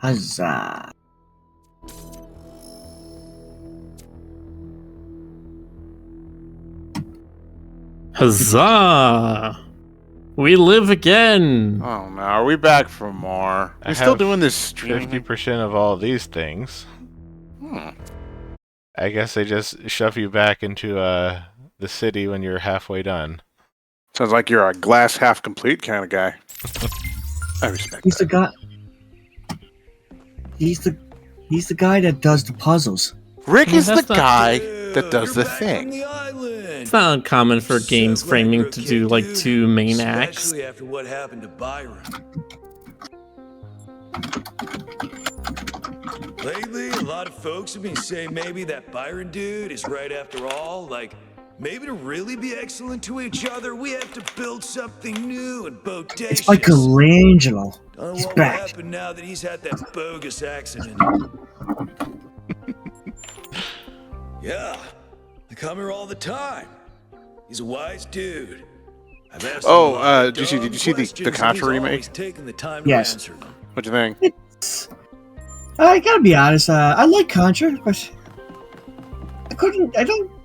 Huzzah. Huzzah! We live again! Oh no, are we back for more? We're still doing this streaming. 50% of all of these things. Hmm. I guess they just shove you back into the city when you're halfway done. Sounds like you're a glass half complete kind of guy. I respect He's that. the guy. He's the guy that does the puzzles. Rick is the that's not- guy that does the thing. It's not uncommon for games framing to do like two main acts. Especially after what happened to Byron. Lately, a lot of folks have been saying maybe that Byron dude is right after all. Like, maybe to really be excellent to each other, we have to build something new and bodacious. It's Michelangelo. Don't know He's what will back. happen now that he's had that bogus accident. Yeah, I come here all the time. He's a wise dude. I've asked him a lot of did you see dumb the questions, and Contra he's remake? always taken the time to Yes. answer them. What'd you think? It's. I gotta be honest. I like Contra, but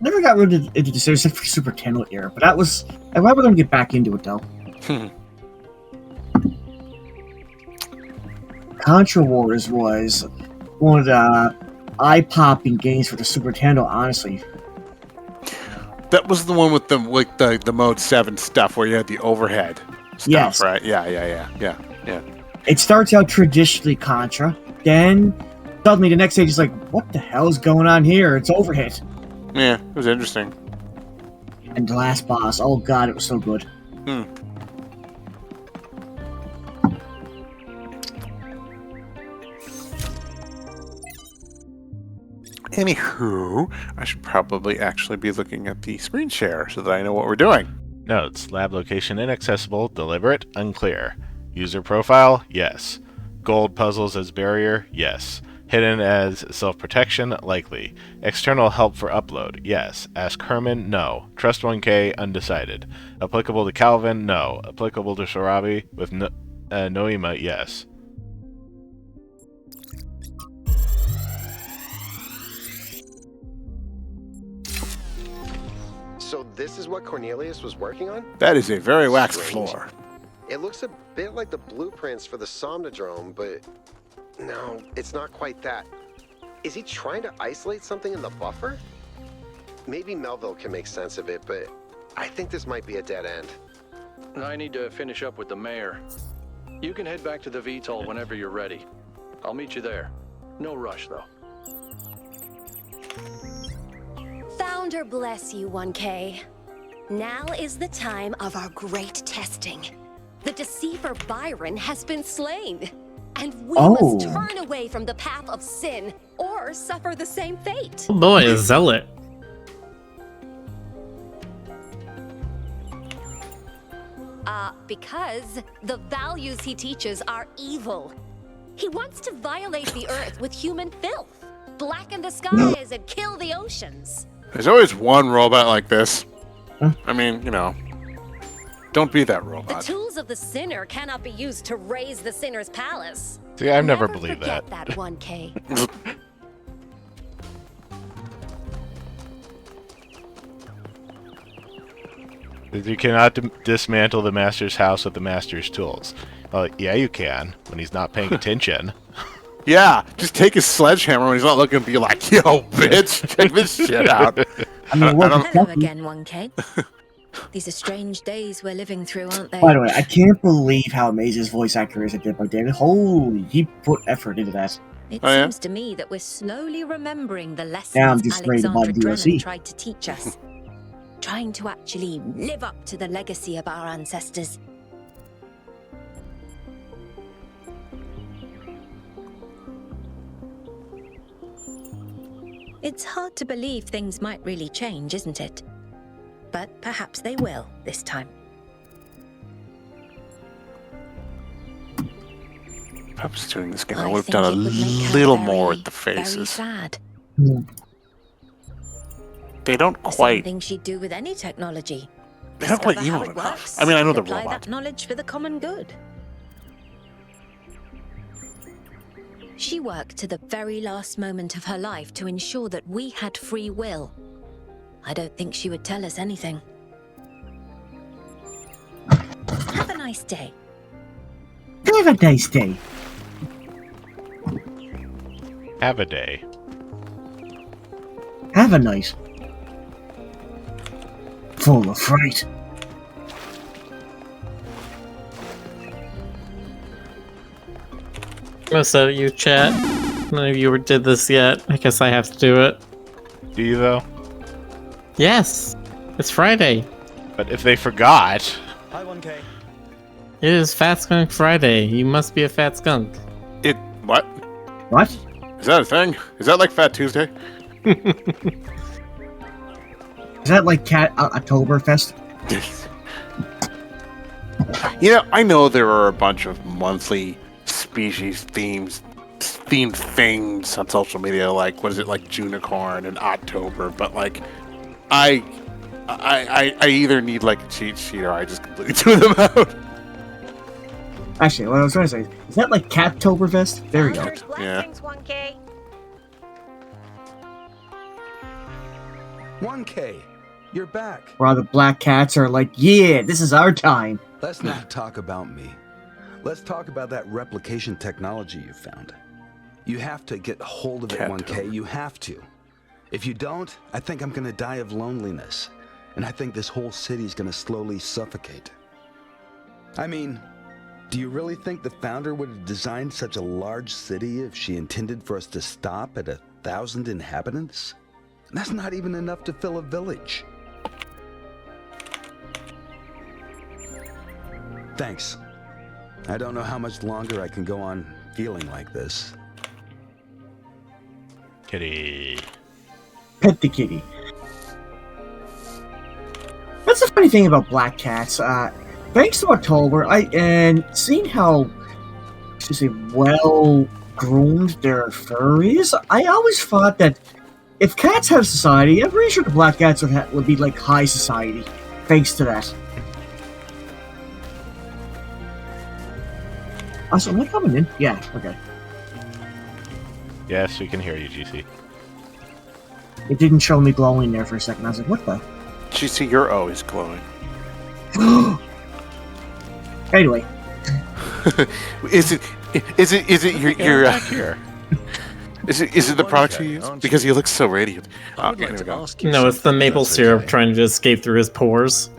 never got really into the series except for Super Nintendo era. But that was. I'm glad we're gonna get back into it though. Contra Wars was one of the eye-popping games for the Super Nintendo. Honestly, That was the one with the Mode 7 stuff where you had the overhead stuff, Yes. right? Yeah. it starts out traditionally Contra, then suddenly the next stage is like, what the hell is going on here? It's overhead. Yeah, it was interesting. And the last boss, oh god, it was so good. Anywho, I should probably actually be looking at the screen share so that I know what we're doing. Notes: lab location inaccessible, deliberate, unclear. User profile, yes. Gold puzzles as barrier, yes. Hidden as self-protection, likely. External help for upload, yes. Ask Herman, no. Trust 1K, undecided. Applicable to Calvin, no. Applicable to Sharabi with Noema, yes. So this is what Cornelius was working on? That is a very waxed Strange. floor. It looks a bit like the blueprints for the Somnodrome, but no, it's not quite that. Is he trying to isolate something in the buffer? Maybe Melville can make sense of it, but I think this might be a dead end. I need to finish up with the mayor. You can head back to the VTOL whenever you're ready. I'll meet you there. No rush, though. Founder bless you, 1K. Now is the time of our great testing. The deceiver Byron has been slain, and we must turn away from the path of sin or suffer the same fate. Oh boy, a zealot. Because the values he teaches are evil. He wants to violate the earth with human filth, blacken the skies and kill the oceans. There's always one robot like this. I mean, you know, don't be that The robot. tools of the sinner cannot be used to raise the sinner's palace. See, I've never believed forget that. that 1K. You cannot dismantle the master's house with the master's tools. Well, yeah, you can, when he's not paying attention. Yeah, just take his sledgehammer when he's not looking and be like, yo, bitch, check this shit out. I mean, Hello again, 1K. These are strange days we're living through, aren't they? by the way, I can't believe how amazing his voice actor is at Dead by David. Holy, he put effort into that. It Oh, yeah? seems to me that we're slowly remembering the lessons Yeah, I'm just ready to buy Alexandra DLC. Drennan tried to teach us. Trying to actually live up to the legacy of our ancestors. It's hard to believe things might really change, isn't it? But perhaps they will this time. If I was doing this game, I I would have think done a it would make her little very, more with the very faces. sad. They don't The same quite. thing she'd do with any technology. They don't quite Discover how emote it enough. works, I mean, I know and they're apply robots. that knowledge for the common good. She worked to the very last moment of her life to ensure that we had free will. I don't think she would tell us anything. Have a nice day. Have a nice day. Have a day. Have a night. Full of fright. So you chat. None of you did this yet. I guess I have to do it. Do you, though? Yes, it's Friday. But if they forgot... Hi, 1K. It is Fat Skunk Friday. You must be a fat skunk. What? What? Is that a thing? Is that like Fat Tuesday? Is that like Cat Oktoberfest? I know there are a bunch of monthly species themed things on social media, like what is it, like Junicorn and October, but like I either need like a cheat sheet or I just completely tune them out. Actually, what I was trying to say, is that like Cattoberfest? There we go. Yeah. 1K, you're back. Where all the black cats are like, yeah, this is our time. Let's not talk about me. Let's talk about that replication technology you found. You have to get hold of it, 1K. You have to. If you don't, I think I'm gonna die of loneliness. And I think this whole city's gonna slowly suffocate. I mean, do you really think the founder would have designed such a large city if she intended for us to stop at 1,000 inhabitants? That's not even enough to fill a village. Thanks. I don't know how much longer I can go on feeling like this. Kitty. Pet the kitty. That's the funny thing about black cats. Thanks to October, and seeing how, well groomed their fur is, I always thought that if cats have society, I'm pretty sure the black cats would be like high society. Thanks to that. Also, am I coming in? Yeah. Okay. Yes, we can hear you, GC. It didn't show me glowing there for a second. I was like, what the? GC, you're always glowing. Anyway. Is it your back here? Is it the product you use? Because you look so radiant. I would like to ask you No, it's the something, maple if that's syrup okay. trying to escape through his pores.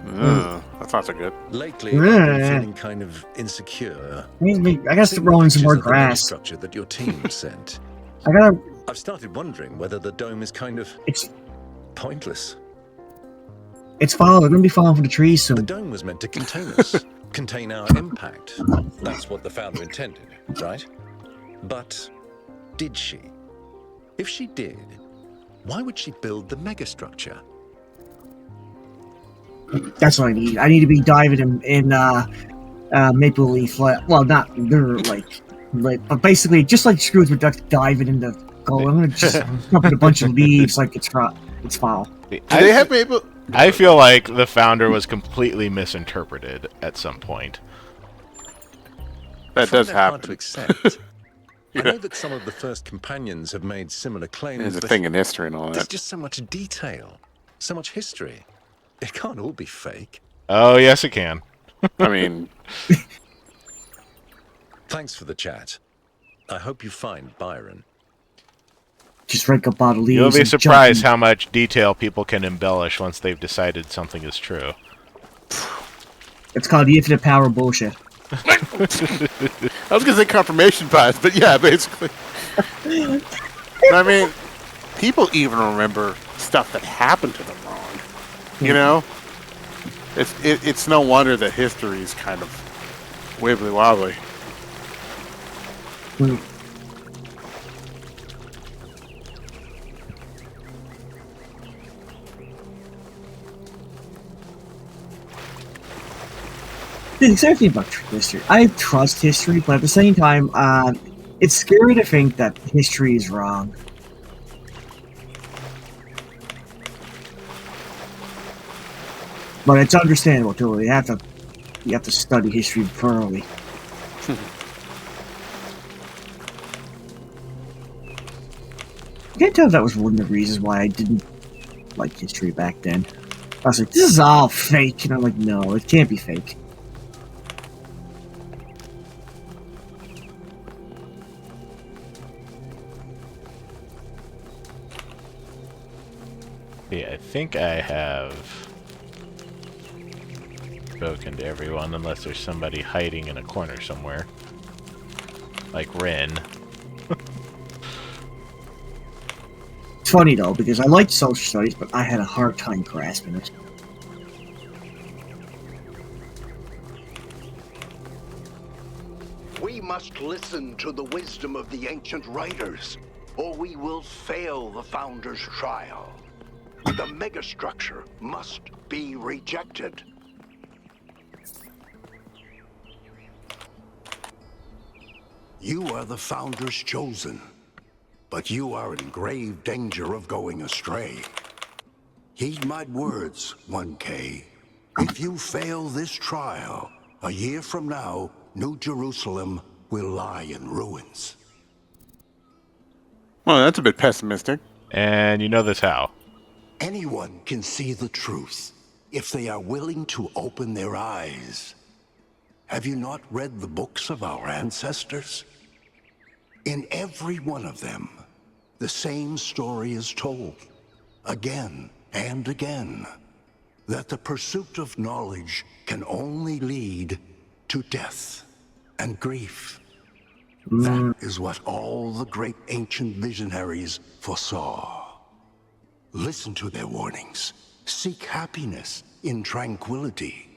That's not so good. Lately, I've been feeling kind of insecure. I got to throw in some more Pictures of the grass. structure that your team sent. I gotta. I've started wondering whether the dome is kind of It's pointless. fall. They're gonna be falling from the trees The soon. dome was meant to contain us, contain our impact. That's what the founder intended, right? But did she? If she did, why would she build the megastructure? That's what I need. I need to be diving in Maple Leaf. Well, not like, but basically just like Scrooge McDuck diving into gold. I'm gonna just jump in a bunch of leaves like it's fall. Do they have maple? I feel like the founder was completely misinterpreted at some point. That I find does hard to happen. accept. I know that some of the first companions have made similar claims, There's a but thing in history and all there's that. just so much detail, so much history. It can't all be fake. Oh, yes, it can. I mean, Thanks for the chat. I hope you find Byron. Just drink a bottle of leaves. You'll be and surprised jump how much detail people can embellish once they've decided something is true. It's called the infinite power bullshit. I was gonna say confirmation bias, but yeah, basically. I mean, people even remember stuff that happened to them wrong. You know, it's no wonder that history is kind of wibbly wobbly. The exciting thing about history, I trust history, but at the same time, it's scary to think that history is wrong. But it's understandable too. You have to study history thoroughly. I can't tell if that was one of the reasons why I didn't like history back then. I was like, this is all fake. And I'm like, no, it can't be fake. Yeah, I think I have spoken to everyone, unless there's somebody hiding in a corner somewhere. Like Rin. It's funny, though, because I liked social studies, but I had a hard time grasping it. We must listen to the wisdom of the ancient writers, or we will fail the Founder's trial. The megastructure must be rejected. You are the Founder's chosen, but you are in grave danger of going astray. Heed my words, 1K. If you fail this trial, a year from now, New Jerusalem will lie in ruins. Well, that's a bit pessimistic. And you know this how? Anyone can see the truth if they are willing to open their eyes. Have you not read the books of our ancestors? In every one of them, the same story is told, again and again, that the pursuit of knowledge can only lead to death and grief. That is what all the great ancient visionaries foresaw. Listen to their warnings. Seek happiness in tranquility.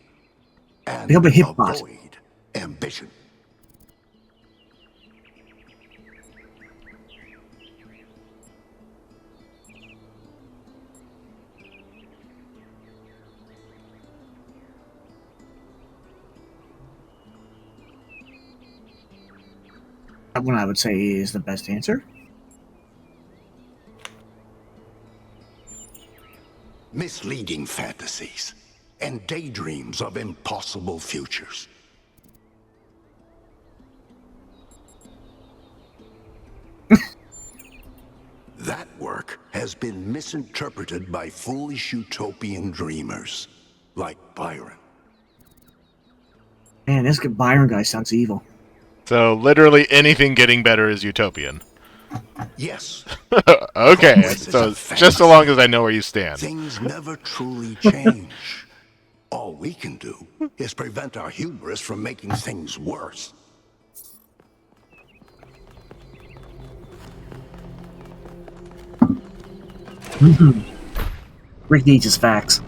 And avoid ambition. That one I would say is the best answer. Misleading fantasies and daydreams of impossible futures. That work has been misinterpreted by foolish utopian dreamers like Byron. Man, this Byron guy sounds evil. So literally anything getting better is utopian. Yes. Okay, so just so long as I know where you stand. Things never truly change. All we can do is prevent our hubris from making things worse. Rick needs his facts.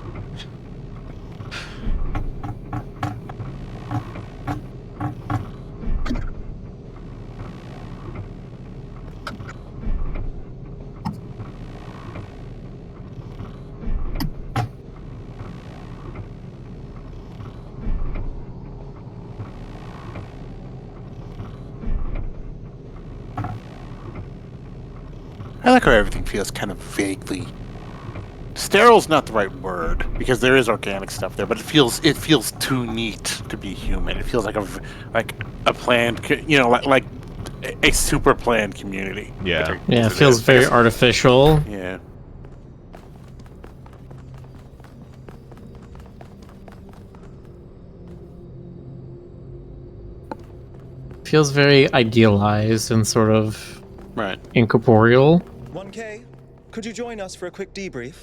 I like how everything feels kind of vaguely. Sterile's not the right word because there is organic stuff there, but it feels too neat to be human. It feels like a planned, like a super planned community. Yeah, yeah, it feels very artificial. Yeah. Feels very idealized and sort of right incorporeal. 1K, could you join us for a quick debrief?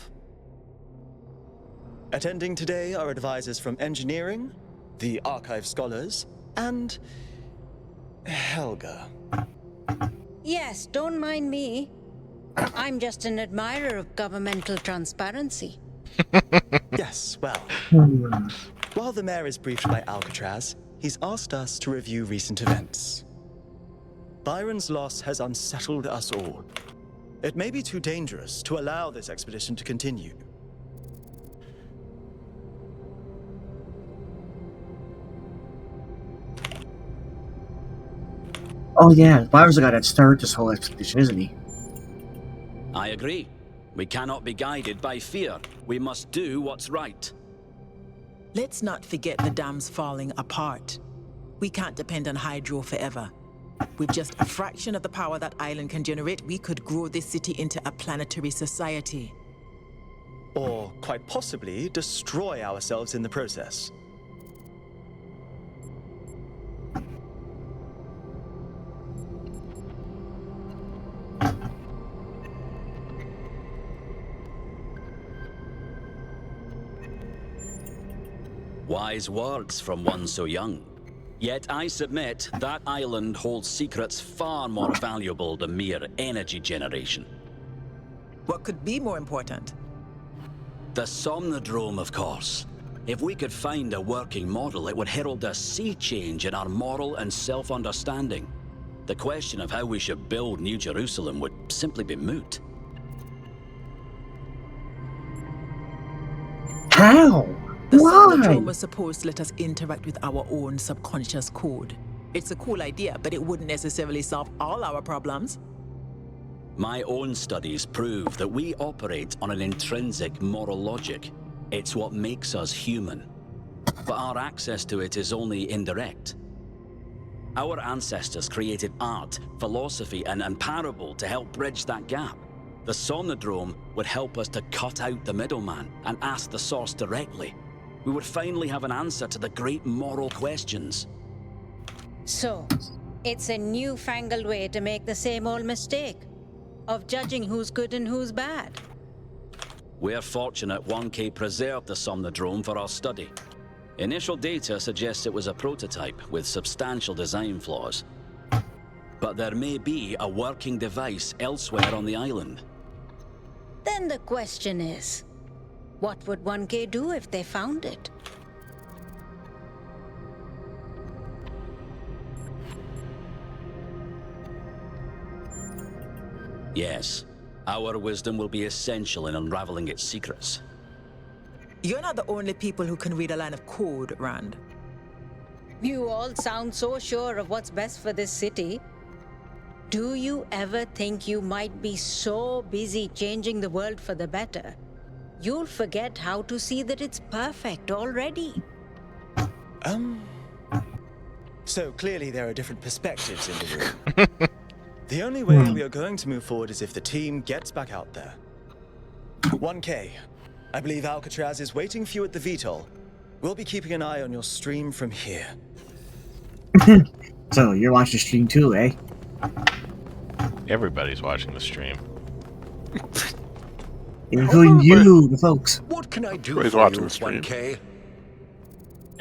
Attending today are advisors from engineering, the archive scholars, and Helga. Yes, don't mind me. I'm just an admirer of governmental transparency. Yes, well. While the mayor is briefed by Alcatraz, he's asked us to review recent events. Byron's loss has unsettled us all. It may be too dangerous to allow this expedition to continue. Oh yeah, Byron's the guy that started this whole expedition, isn't he? I agree. We cannot be guided by fear. We must do what's right. Let's not forget the dam's falling apart. We can't depend on Hydro forever. With just a fraction of the power that island can generate, we could grow this city into a planetary society. Or, quite possibly, destroy ourselves in the process. Wise words from one so young. Yet I submit that island holds secrets far more valuable than mere energy generation. What could be more important? The Somnodrome, of course. If we could find a working model, it would herald a sea change in our moral and self-understanding. The question of how we should build New Jerusalem would simply be moot. How? The Why? Somnodrome was supposed to let us interact with our own subconscious code. It's a cool idea, but it wouldn't necessarily solve all our problems. My own studies prove that we operate on an intrinsic moral logic. It's what makes us human. But our access to it is only indirect. Our ancestors created art, philosophy, and parable to help bridge that gap. The Somnodrome would help us to cut out the middleman and ask the source directly. We would finally have an answer to the great moral questions. So, it's a newfangled way to make the same old mistake of judging who's good and who's bad. We're fortunate 1K preserved the Somnodrome for our study. Initial data suggests it was a prototype with substantial design flaws. But there may be a working device elsewhere on the island. Then the question is, what would 1K do if they found it? Yes, our wisdom will be essential in unraveling its secrets. You're not the only people who can read a line of code, Rand. You all sound so sure of what's best for this city. Do you ever think you might be so busy changing the world for the better, you'll forget how to see that it's perfect already? So clearly there are different perspectives in the room. The only way we are going to move forward is if the team gets back out there. 1K, I believe Alcatraz is waiting for you at the VTOL. We'll be keeping an eye on your stream from here. So, you're watching the stream too, eh? Everybody's watching the stream. Including you, the folks. What can I do Everybody's for watching you, the stream. 1K?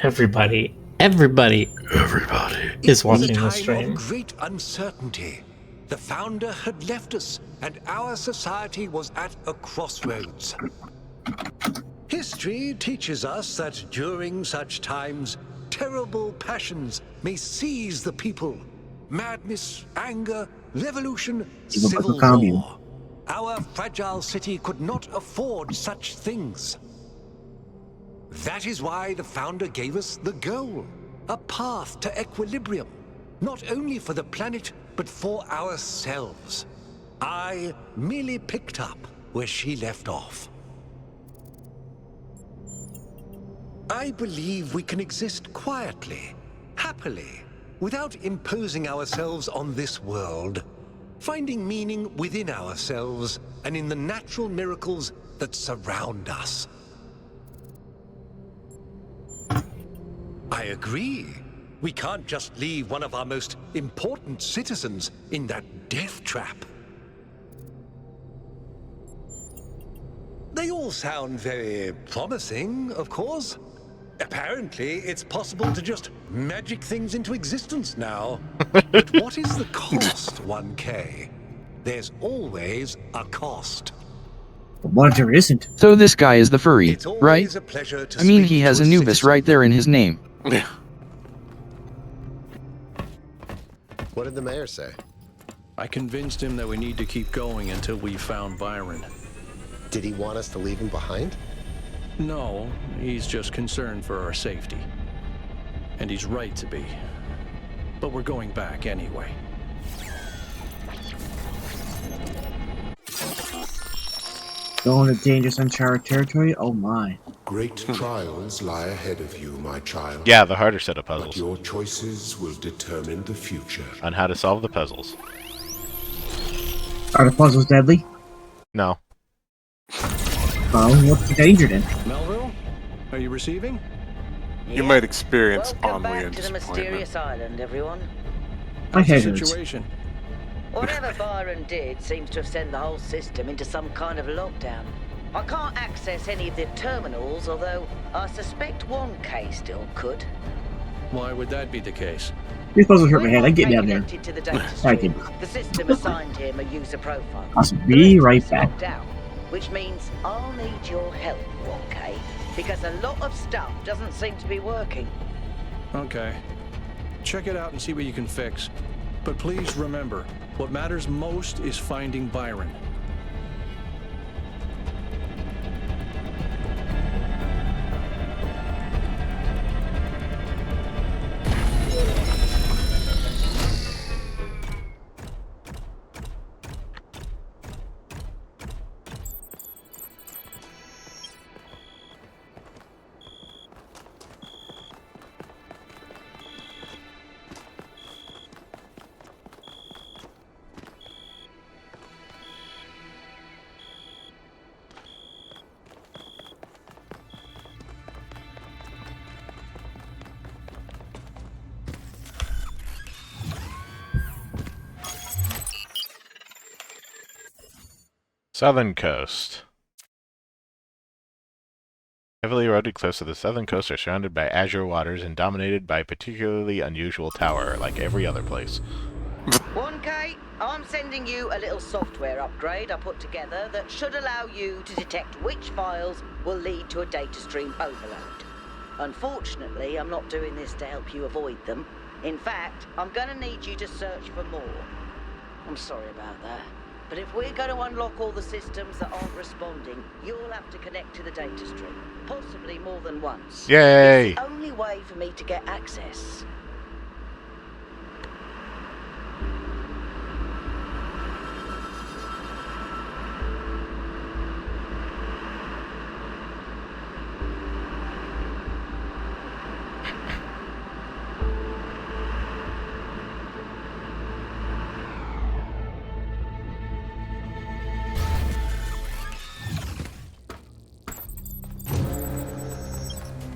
Everybody is watching the It was a stream. time of great uncertainty. The founder had left us, and our society was at a crossroads. History teaches us that during such times, terrible passions may seize the people. Madness, anger, revolution, civil war. Our fragile city could not afford such things. That is why the founder gave us the goal, a path to equilibrium, not only for the planet, but for ourselves. I merely picked up where she left off. I believe we can exist quietly, happily, without imposing ourselves on this world, finding meaning within ourselves and in the natural miracles that surround us. I agree. We can't just leave one of our most important citizens in that death trap. They all sound very promising, of course. Apparently, it's possible to just magic things into existence now. But what is the cost, 1K? There's always a cost. What if there isn't? So this guy is the furry, It's always right? a pleasure to I mean, speak he has to a Anubis right there in his name. What did the mayor say? I convinced him that we need to keep going until we found Byron. Did he want us to leave him behind? No, he's just concerned for our safety. And he's right to be. But we're going back anyway. Going to dangerous uncharted territory? Oh my. Great trials lie ahead of you, my child. Yeah, the harder set of puzzles. But your choices will determine the future. On how to solve the puzzles. Are the puzzles deadly? No. Oh, what's the danger then? Melville, are you receiving? You might experience Welcome ennui back and to the disappointment. mysterious island, everyone. My head What's the hurts. situation? Whatever Byron did seems to have sent the whole system into some kind of lockdown. I can't access any of the terminals, although I suspect 1K still could. Why would that be the case? These puzzles hurt my head. I get down there. Connected to the data I stream. can. The system assigned him a user profile. I'll be right back. Locked out, which means I'll need your help, 1K, because a lot of stuff doesn't seem to be working. Okay. Check it out and see what you can fix. But please remember, what matters most is finding Byron. Southern Coast. Heavily eroded cliffs of the southern coast are surrounded by azure waters and dominated by a particularly unusual tower, like every other place. 1K, I'm sending you a little software upgrade I put together that should allow you to detect which files will lead to a data stream overload. Unfortunately, I'm not doing this to help you avoid them. In fact, I'm going to need you to search for more. I'm sorry about that. But if we're going to unlock all the systems that aren't responding, you'll have to connect to the data stream. Possibly more than once. Yay! It's the only way for me to get access.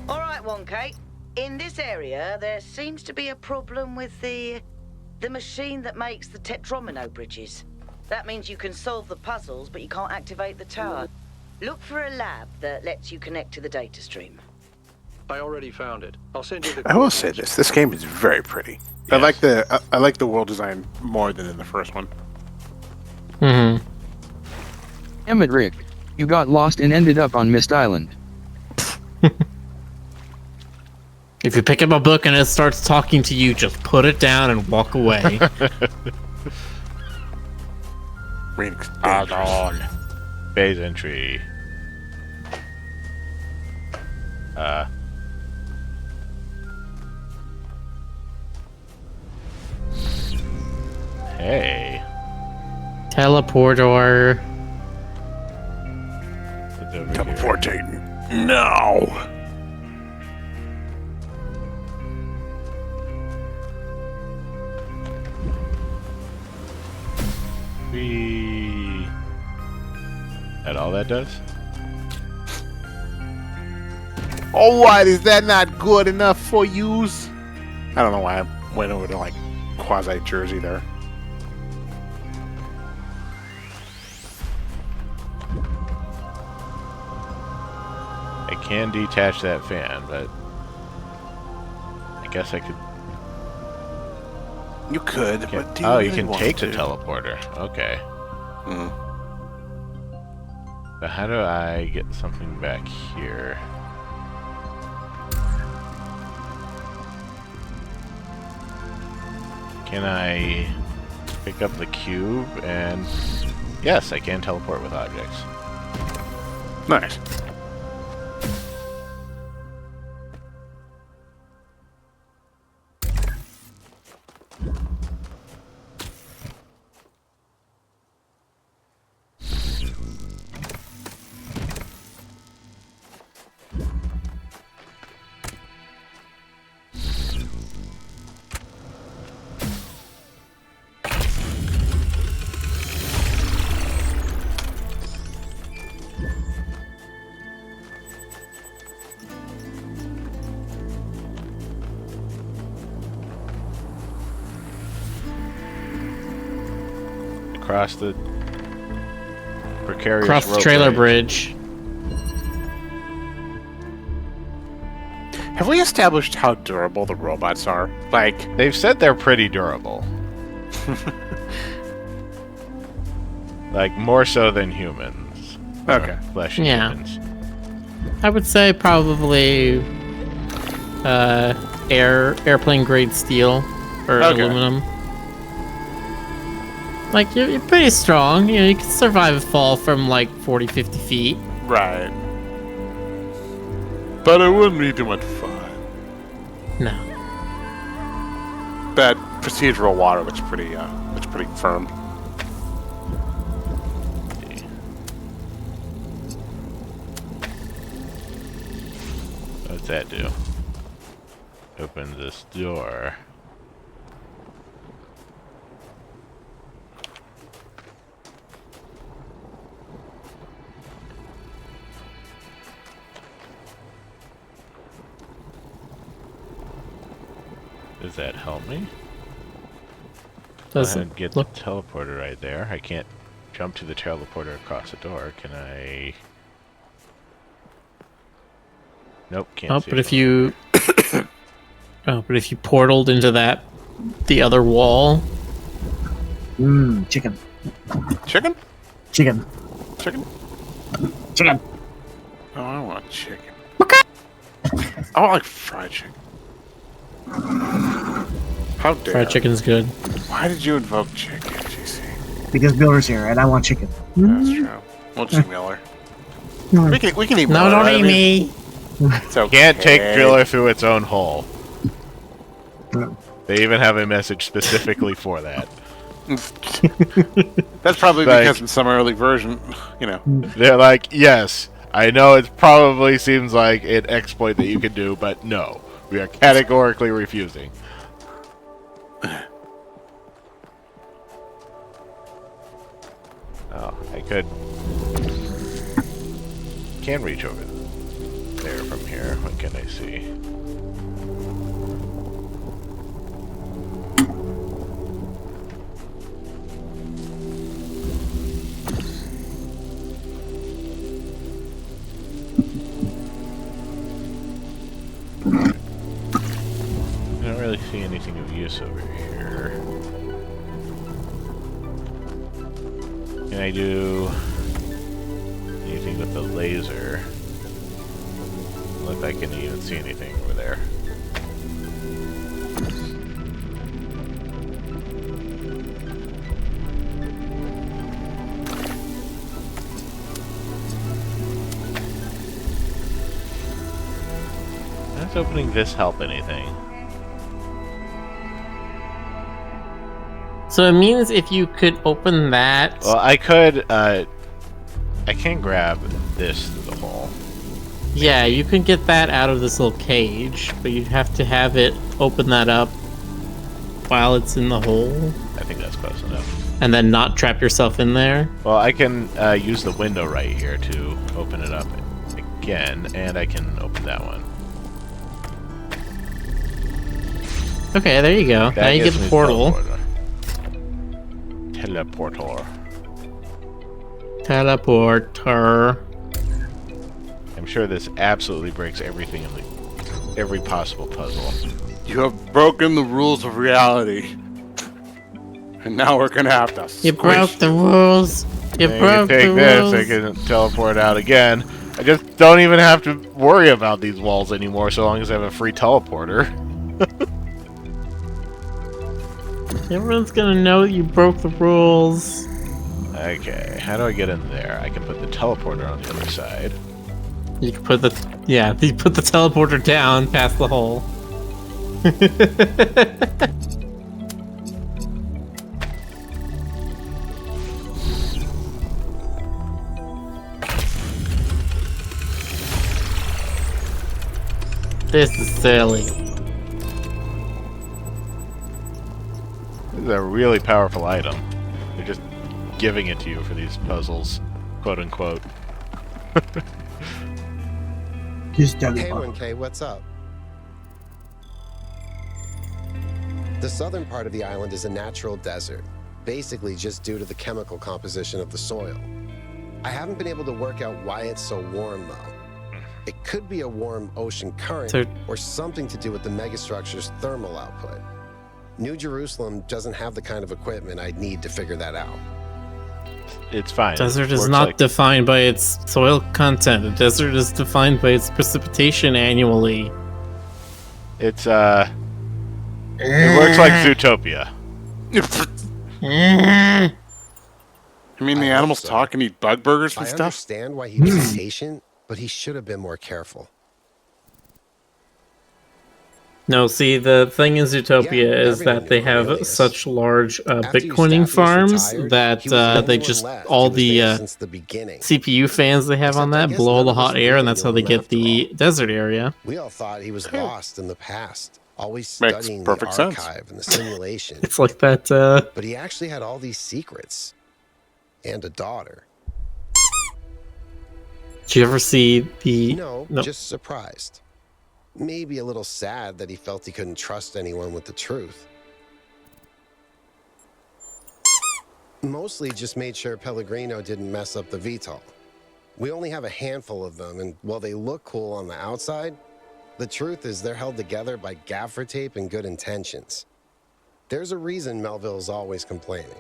Alright, 1K. In this area, there seems to be a problem with the machine that makes the tetromino bridges. That means you can solve the puzzles, but you can't activate the tower. Look for a lab that lets you connect to the data stream. I already found it. I'll send you the... I will say this: this game is very pretty. Yes. I like the world design more than in the first one. Mm-hmm. Emmett Rick, you got lost and ended up on Mist Island. If you pick up a book and it starts talking to you, just put it down and walk away. Phase entry. Hey. Teleporter. Teleporting. No. That all that does? Oh, what? Is that not good enough for yous? I don't know why I went over to, like, quasi-Jersey there. I can detach that fan, but I guess I could... You could, but do you you really can want take to? the teleporter. Okay. Hmm. But how do I get something back here? Can I pick up the cube and... Yes, I can teleport with objects. Nice. across the precarious Across the rope trailer bridge. Have we established how durable the robots are? Like, they've said they're pretty durable. Like, more so than humans. Okay. Fleshy Yeah. humans. I would say probably airplane grade steel or Okay. aluminum. Like you're pretty strong. You know, you can survive a fall from like 40, 50 feet. right. But it wouldn't be too much fun. No. That procedural water looks pretty firm. What's that do? Opens this door. Does that help me? Does Go it ahead and get look- the teleporter right there. I can't jump to the teleporter across the door. Can I? Nope, can't Oh, see but it if from you but if you portaled into the other wall. Chicken. Chicken? Chicken. Chicken? Chicken. Oh, I don't want chicken. I want like fried chicken. How dare? Fried chicken's good. Why did you invoke chicken, GC? Because Miller's here, and I want chicken. That's true. We'll just eat Miller. We can eat No, Miller. don't right? eat me. It's okay. Can't take Driller through its own hole. They even have a message specifically for that. That's probably Like- because in some early version, you know. They're like, yes, I know it probably seems like an exploit that you can do, but no, we are categorically refusing. Oh, I can reach over there from here. What can I see? I don't really see anything of use over here. Can I do anything with the laser? Look like I can't even see anything over there. Does opening this help anything? So it means if you could open that. Well, I could, I can grab this through the hole. Yeah, you can get that out of this little cage, but you'd have to have it open that up while it's in the hole. I think that's close enough. And then not trap yourself in there. Well, I can use the window right here to open it up again, and I can open that one. Okay, there you go. That Now you get gives the me portal. Teleporter. Teleporter. I'm sure this absolutely breaks everything in every possible puzzle. You have broken the rules of reality. And now we're gonna have to You broke squish the rules. You And broke take the this, rules. I can teleport out again. I just don't even have to worry about these walls anymore so long as I have a free teleporter. Everyone's gonna know you broke the rules. Okay, how do I get in there? I can put the teleporter on the other side. You can put you put the teleporter down past the hole. This is silly. This is a really powerful item. They're just giving it to you for these puzzles, quote unquote. Hey, 1K, what's up? The southern part of the island is a natural desert. basically just due to the chemical composition of the soil. I haven't been able to work out why it's so warm, though. It could be a warm ocean current or something to do with the megastructure's thermal output. New Jerusalem doesn't have the kind of equipment I'd need to figure that out. It's fine. Desert is not defined by its soil content. The desert is defined by its precipitation annually. It's it works like Zootopia. I mean, the animals talk and eat bug burgers and I stuff. understand why he was impatient, but he should have been more careful. No, see, the thing in Zootopia is that they have such large Bitcoining farms that they just, all the CPU fans they have on that blow all the hot air, and that's how they get the desert area. We all thought he was lost in the past, always studying the archive and the simulation. It's like that. But he actually had all these secrets and a daughter. Did you ever see the? No, just surprised. Maybe a little sad that he felt he couldn't trust anyone with the truth. Mostly just made sure Pellegrino didn't mess up the VTOL. We only have a handful of them, and while they look cool on the outside, the truth is they're held together by gaffer tape and good intentions. There's a reason Melville's always complaining.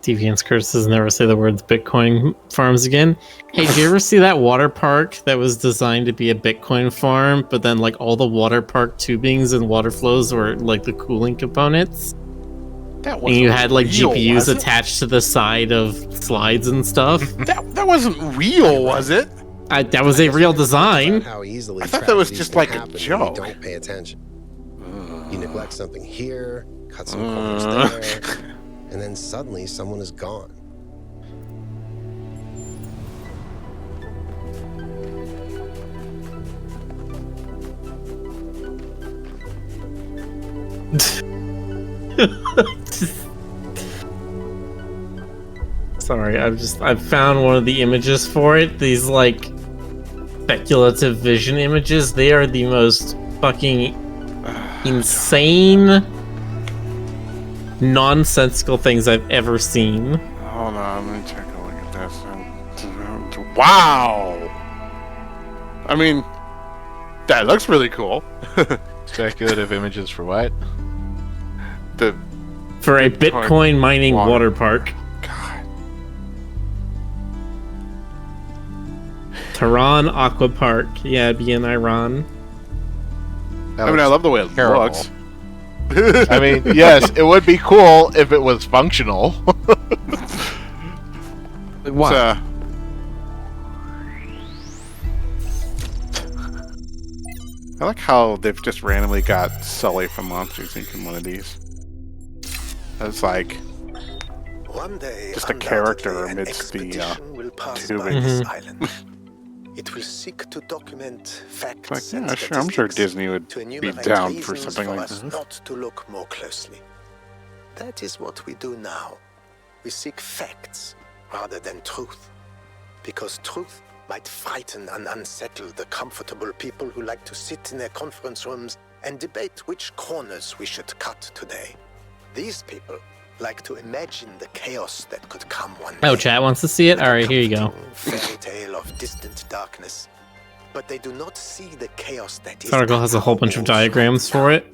Deviant's curses never say the words Bitcoin farms again. Hey, did you ever see that water park that was designed to be a Bitcoin farm, but then like all the water park tubings and water flows were like the cooling components? That and you had like real, GPUs attached to the side of slides and stuff. That wasn't real, was it? That was a real design. How easily I thought that was just like a joke. Don't pay attention. You neglect something here, cut some corners there. And then suddenly someone is gone. Sorry, I've found one of the images for it. These like speculative vision images. They are the most fucking insane, nonsensical things I've ever seen. Hold on, let me take a look at this. Wow! I mean, that looks really cool. Speculative images for what? For a Bitcoin mining water park. God. Tehran Aqua Park. Yeah, it'd be in Iran. I mean, I love the way it looks. I mean, yes, it would be cool if it was functional. What? I like how they've just randomly got Sully from Monsters Inc. in one of these. It's like just a character amidst the tubing. It will seek to document facts. Like, yeah, sure, I'm sure Disney would be down for something like this. Not to look more closely. That is what we do now. We seek facts rather than truth, because truth might frighten and unsettle the comfortable people who like to sit in their conference rooms and debate which corners we should cut today. These people like to imagine the chaos that could come one day. Oh, chat wants to see it? Alright, here you go. Fairy tale of distant darkness. But they do not see the chaos that is. This article has a whole bunch of diagrams for it.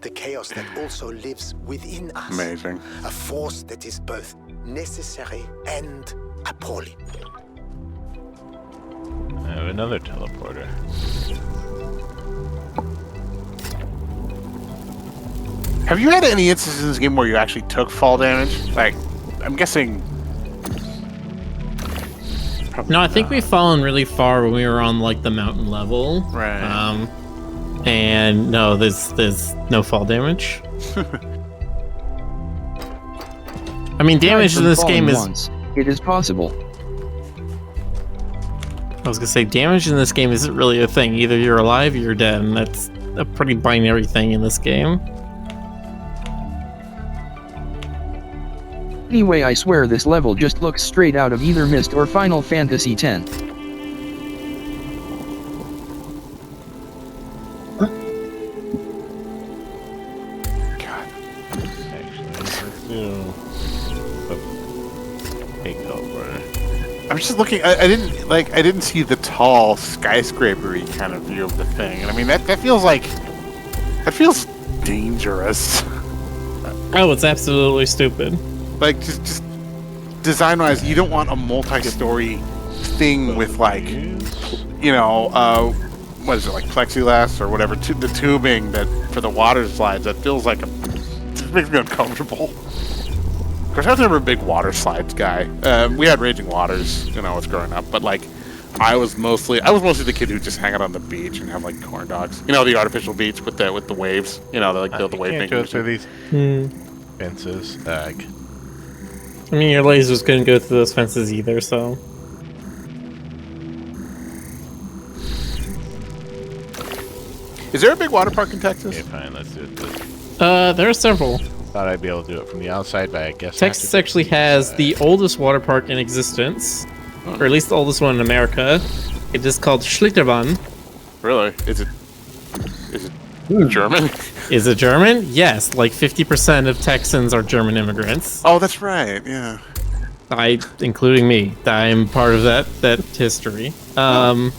The chaos that also lives within us. Amazing. A force that is both necessary and appalling. I have another teleporter. Have you had any instances in this game where you actually took fall damage? Like, I'm guessing. No, I think we've fallen really far when we were on like the mountain level. Right. And no, there's no fall damage. I mean, damage in this game is. Once. It is possible. I was gonna say, damage in this game isn't really a thing. Either you're alive or you're dead, and that's a pretty binary thing in this game. Anyway, I swear this level just looks straight out of either Myst or Final Fantasy X. I'm just looking. I didn't see the tall skyscrapery kind of view of the thing, and I mean that feels dangerous. Oh, it's absolutely stupid. Like just design-wise, you don't want a multi-story thing with like, what is it, like plexiglass or whatever, the tubing that for the water slides. That feels like it makes me uncomfortable. Of course, I was never a big water slides guy. We had Raging Waters, when I was growing up, but like, I was mostly the kid who just hang out on the beach and have like corn dogs. The artificial beach with the waves. They like build the wave thing. Go through these fences. I mean, your lasers couldn't go through those fences either, so. Is there a big water park in Texas? Okay, fine, let's do it. There are several. Thought I'd be able to do it from the outside, but I guess Texas actually has the oldest water park in existence, or at least the oldest one in America. It is called Schlitterbahn. Really? Is it German? Is it German? Yes, like 50% of Texans are German immigrants. Oh, that's right. Yeah. Including me. I am part of that history. Nice.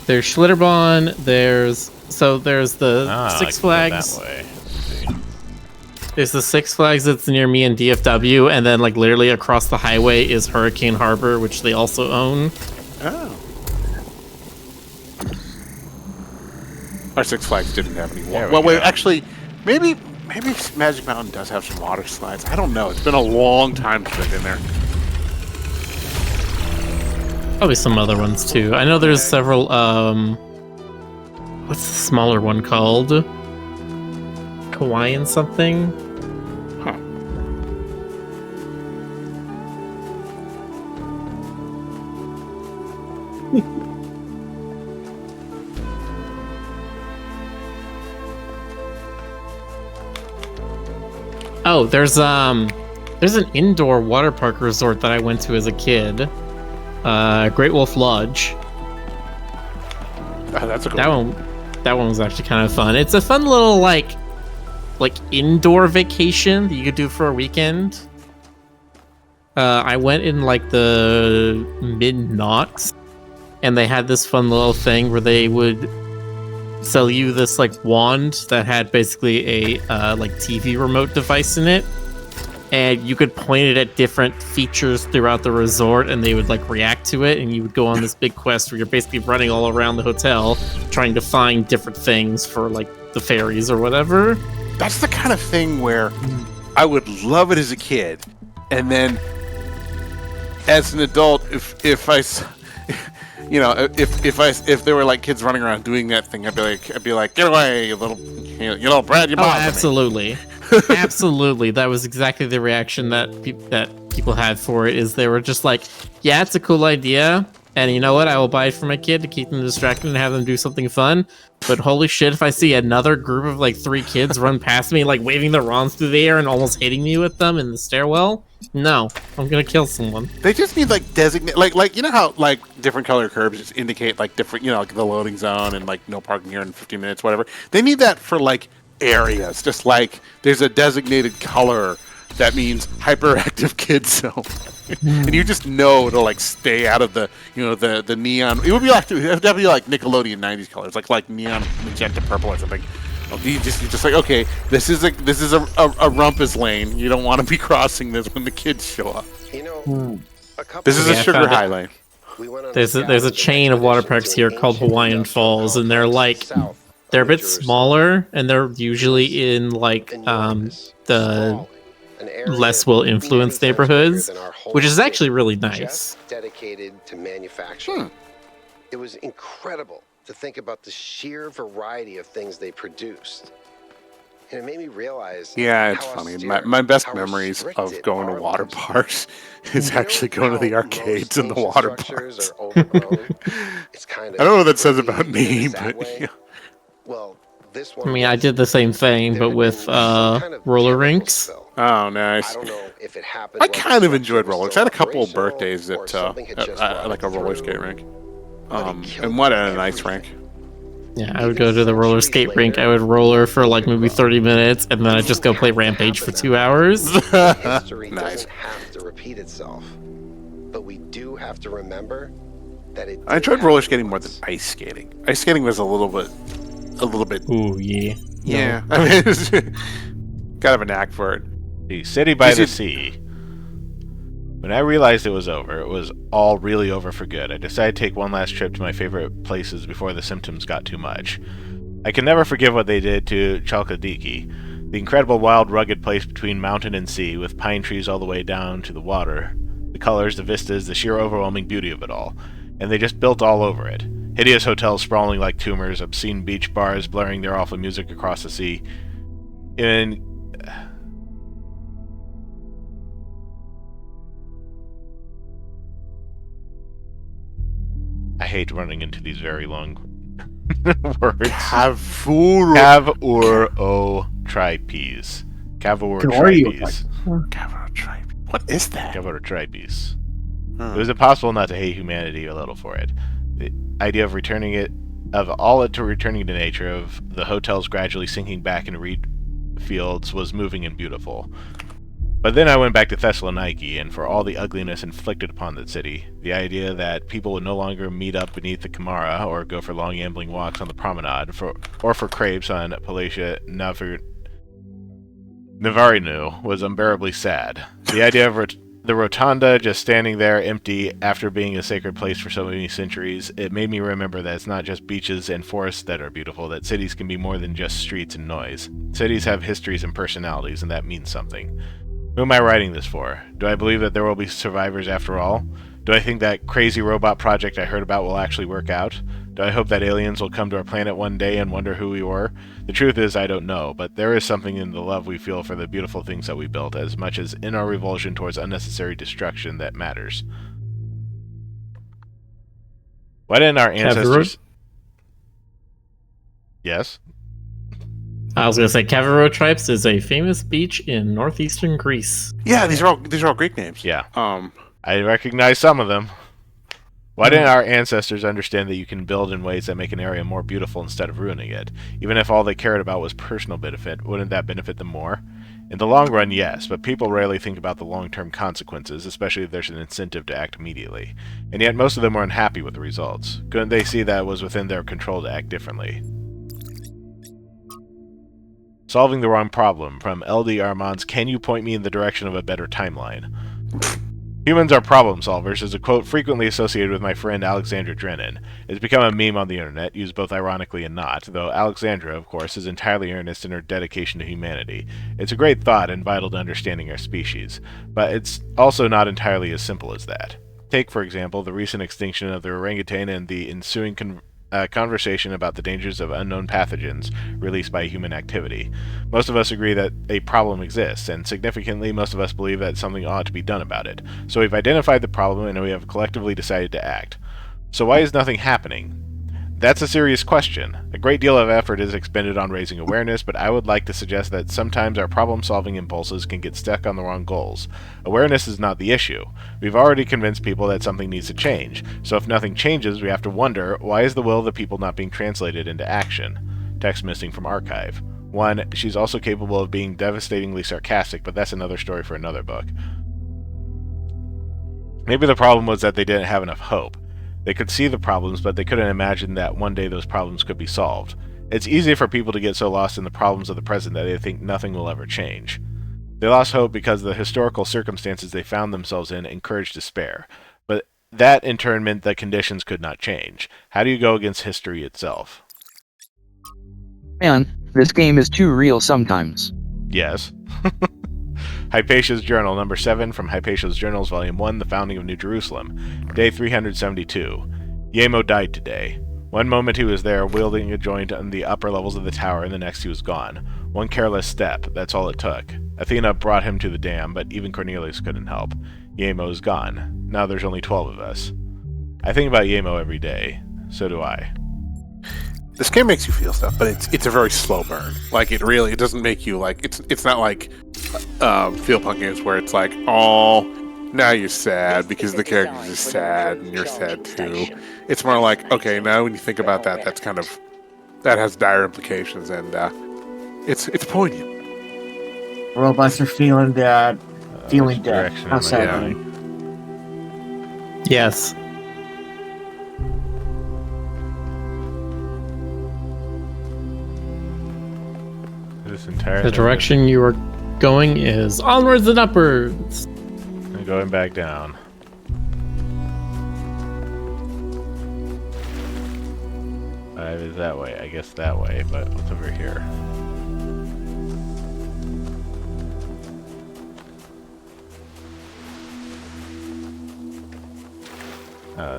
There's Schlitterbahn. There's the Six Flags. That way. There's the Six Flags that's near me in DFW, and then like literally across the highway is Hurricane Harbor, which they also own. Oh. Our Six Flags didn't have any water. Well, wait, actually, maybe Magic Mountain does have some water slides. I don't know. It's been a long time since I've been there. Probably some other ones too. I know there's several. What's the smaller one called? Hawaiian something? Huh. Oh, there's an indoor water park resort that I went to as a kid. Great Wolf Lodge. Oh, that's a cool That one was actually kind of fun. It's a fun little like indoor vacation that you could do for a weekend. I went in like the mid-noughts, and they had this fun little thing where they would sell you this like wand that had basically a like TV remote device in it, and you could point it at different features throughout the resort, and they would like react to it, and you would go on this big quest where you're basically running all around the hotel trying to find different things for like the fairies or whatever. That's the kind of thing where I would love it as a kid, and then as an adult, if there were like kids running around doing that thing, I'd be like, get away, you little brat, you bothering me. Absolutely. Absolutely, that was exactly the reaction that people had for it. Is they were just like, yeah, it's a cool idea, and you know what, I will buy it for my kid to keep them distracted and have them do something fun. But holy shit, if I see another group of like 3 kids run past me, like waving their wands through the air and almost hitting me with them in the stairwell, no, I'm gonna kill someone. They just need like designate, like you know how like different color curbs just indicate like different, like the loading zone and like no parking here in 15 minutes, whatever. They need that for like areas, just like there's a designated color that means hyperactive kid zone, and you just know to like stay out of the the neon. It would be like Nickelodeon 90s colors, like neon magenta purple or something. You're just like, okay, this is a rumpus lane. You don't want to be crossing this when the kids show up. This is a sugar high lane. There's a chain of water parks here called Hawaiian Falls, and they're a bit smaller, and they're usually in like the less well-influenced neighborhoods, which is actually really nice. Dedicated to manufacturing. It was incredible to think about the sheer variety of things they produced. And it made me realize. Yeah, it's funny. My best memories of going to water parks is actually going to the arcades and the water parks. It's kind of I don't know what that says about me, but yeah. Well, this I one mean, I did the same thing, but with roller rinks. Oh, nice. I don't know if it happened. I while the kind of structure enjoyed was rollers. I still had a couple of operational, birthdays or at something had just like a rotted roller through, skate rink. but he And killed one at a nice rink. Yeah, I would go to the roller skate rink. I would roller for like maybe 30 minutes, and then I'd just go play Rampage for 2 hours. History Nice. doesn't have to repeat itself, but we do have to remember that it. I enjoyed roller skating more than ice skating. Ice skating was a little bit. Ooh, yeah. Yeah, I mean, it's kind of a knack for it. The City by the Sea. When I realized it was over, it was all really over for good. I decided to take one last trip to my favorite places before the symptoms got too much. I can never forgive what they did to Chalkidiki, the incredible wild rugged place between mountain and sea, with pine trees all the way down to the water. The colors, the vistas, the sheer overwhelming beauty of it all. And they just built all over it. Hideous hotels sprawling like tumors, obscene beach bars blaring their awful music across the sea. And I hate running into these very long words. Cavuro tripes. Cavuro tripes. What is that? Cavuro tripes. It was impossible not to hate humanity a little for it. The idea of returning to nature, of the hotels gradually sinking back into reed fields, was moving and beautiful. But then I went back to Thessaloniki, and for all the ugliness inflicted upon that city, the idea that people would no longer meet up beneath the Kamara or go for long ambling walks on the promenade, or for crepes on Palatia Navarinu was unbearably sad. The idea of the rotunda just standing there empty after being a sacred place for so many centuries, it made me remember that it's not just beaches and forests that are beautiful, that cities can be more than just streets and noise. Cities have histories and personalities, and that means something. Who am I writing this for? Do I believe that there will be survivors after all? Do I think that crazy robot project I heard about will actually work out? Do I hope that aliens will come to our planet one day and wonder who we were? The truth is, I don't know, but there is something in the love we feel for the beautiful things that we built, as much as in our revulsion towards unnecessary destruction, that matters. Why didn't our ancestors... Yes? I was going to say, Cavaro Tripes is a famous beach in northeastern Greece. Yeah, these are all Greek names. Yeah. I recognize some of them. Why didn't our ancestors understand that you can build in ways that make an area more beautiful instead of ruining it? Even if all they cared about was personal benefit, wouldn't that benefit them more? In the long run, yes, but people rarely think about the long-term consequences, especially if there's an incentive to act immediately. And yet most of them were unhappy with the results. Couldn't they see that it was within their control to act differently? Solving the wrong problem, from LD Armand's "Can you point me in the direction of a better timeline?" Humans are problem solvers is a quote frequently associated with my friend Alexandra Drennan. It's become a meme on the internet, used both ironically and not, though Alexandra, of course, is entirely earnest in her dedication to humanity. It's a great thought and vital to understanding our species, but it's also not entirely as simple as that. Take, for example, the recent extinction of the orangutan and the ensuing conversation about the dangers of unknown pathogens released by human activity. Most of us agree that a problem exists, and significantly, most of us believe that something ought to be done about it. So we've identified the problem, and we have collectively decided to act. So why is nothing happening? That's a serious question. A great deal of effort is expended on raising awareness, but I would like to suggest that sometimes our problem-solving impulses can get stuck on the wrong goals. Awareness is not the issue. We've already convinced people that something needs to change, so if nothing changes, we have to wonder, why is the will of the people not being translated into action? Text missing from archive. 1. She's also capable of being devastatingly sarcastic, but that's another story for another book. Maybe the problem was that they didn't have enough hope. They could see the problems, but they couldn't imagine that one day those problems could be solved. It's easy for people to get so lost in the problems of the present that they think nothing will ever change. They lost hope because the historical circumstances they found themselves in encouraged despair. But that, in turn, meant that conditions could not change. How do you go against history itself? Man, this game is too real sometimes. Yes. Hypatia's Journal, number 7, from Hypatia's Journals, Volume 1, The Founding of New Jerusalem. Day 372. Yemo died today. One moment he was there, wielding a joint on the upper levels of the tower, and the next he was gone. One careless step, that's all it took. Athena brought him to the dam, but even Cornelius couldn't help. Yemo is gone. Now there's only 12 of us. I think about Yemo every day. So do I. This game makes you feel stuff, but it's a very slow burn. Like it doesn't make you like it's not like feel punk games where it's like, oh, now you're sad because the characters are sad and you're sad too. It's more like, okay, now when you think about that, that has dire implications, and it's poignant. Robots are feeling dead. Feeling dead. direction How am I sad. going? Yes. This entire The thing direction you are going is onwards and upwards. I'm going back down. Five is that way. I guess that way, but what's over here?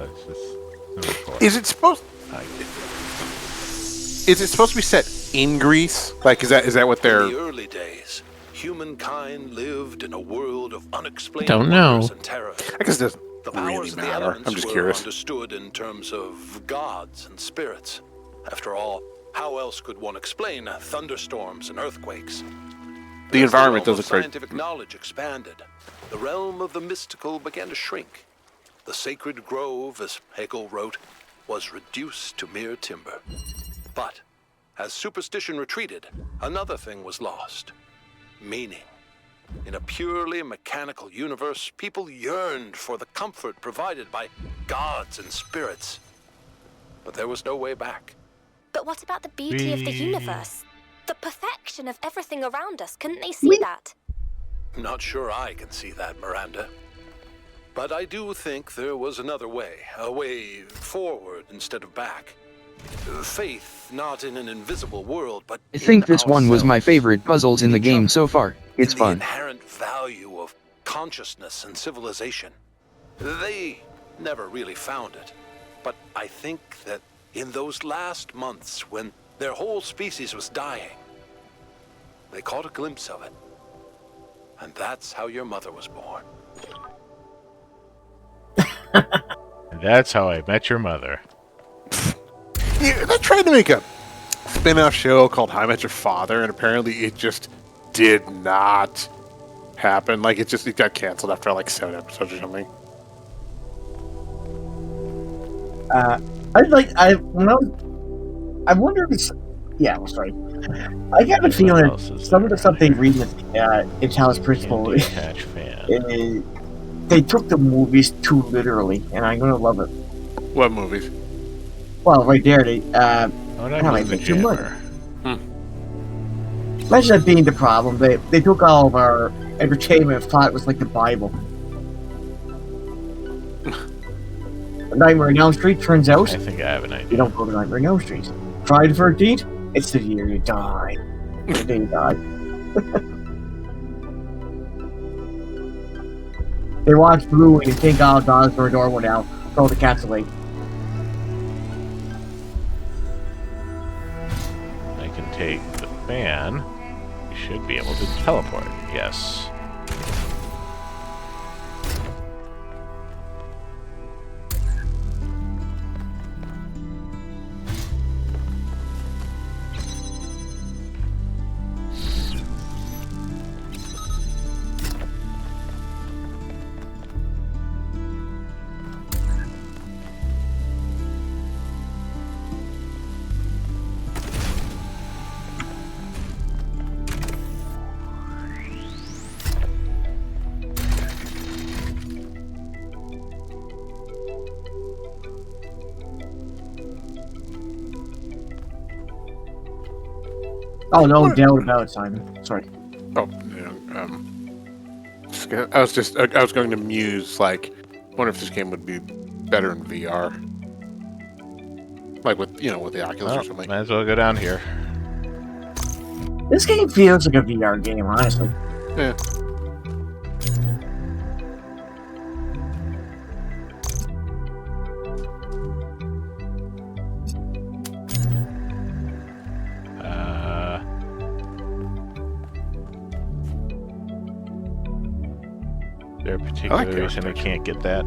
It's just number 4. Is it supposed to be set in Greece? Like, is that what they're? In the early days, humankind lived in a world of unexplained Don't know. wonders and terror. I guess it doesn't The really powers of the matter. elements I'm just were curious. understood in terms of gods and spirits. After all, how else could one explain thunderstorms and earthquakes? The environment As the realm doesn't of quite. scientific knowledge expanded, the realm of the mystical began to shrink. The sacred grove, as Hegel wrote, was reduced to mere timber. But as superstition retreated, another thing was lost: meaning. In a purely mechanical universe, people yearned for the comfort provided by gods and spirits. But there was no way back. But what about the beauty of the universe? The perfection of everything around us. Couldn't they see that? Not sure I can see that, Miranda. But I do think there was another way, a way forward instead of back. Faith not in an invisible world, but I think this one was my favorite puzzles in the game so far. It's the fun. inherent value of consciousness and civilization. They never really found it. But I think that in those last months when their whole species was dying, they caught a glimpse of it. And that's how your mother was born. And that's how I met your mother. Yeah, they tried to make a spin-off show called How I Met Your Father, and apparently it just did not happen. Like, it got canceled after like 7 episodes or something. I wonder if it's. Yeah, I'm sorry. I got a feeling that some of the stuff they read in Talos Principle, they took the movies too literally, and I'm gonna love it. What movies? Well, right there, they. How I Met Your Mother. Imagine that being the problem. They took all of our entertainment and thought it was like the Bible. Nightmare on Elm Street turns out. I think I have an idea. You don't go to Nightmare on Elm Street. Friday the 13th, it's the year you die. The day you die. They watch Blue and you think, oh, dogs are adorable now. Throw the cats away. I can take the fan. We should be able to teleport. Yes. Oh, no doubt about it, Simon. Sorry. Oh, yeah. I was going to muse, like, wonder if this game would be better in VR. Like with the Oculus or something. Might as well go down here. This game feels like a VR game, honestly. Yeah. Is there a particular reason I can't get that?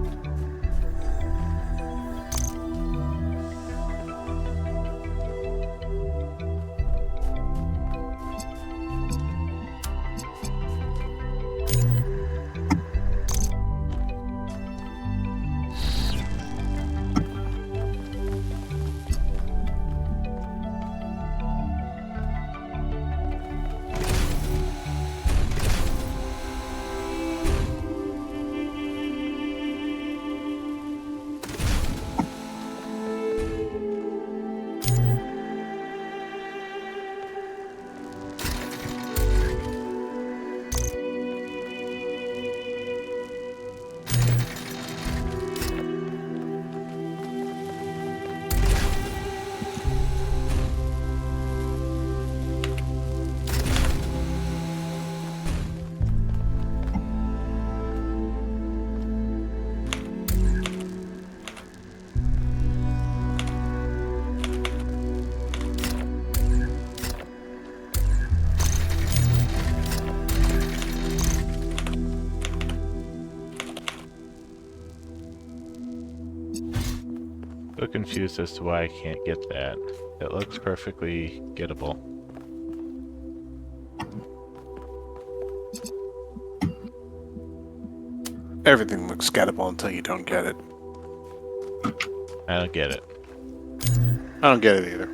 So confused as to why I can't get that. It looks perfectly gettable. Everything looks gettable until you don't get it. I don't get it. I don't get it either.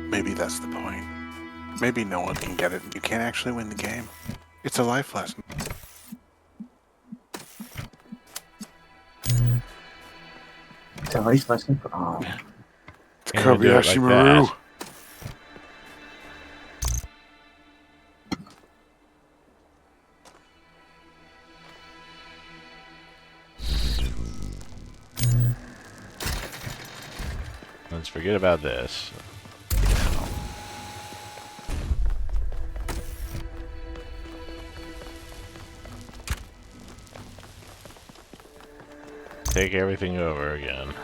Maybe that's the point. Maybe no one can get it. You can't actually win the game. It's a life lesson. It's a life lesson. Oh. It's Kobayashi Maru. Let's forget about this. Take everything over again.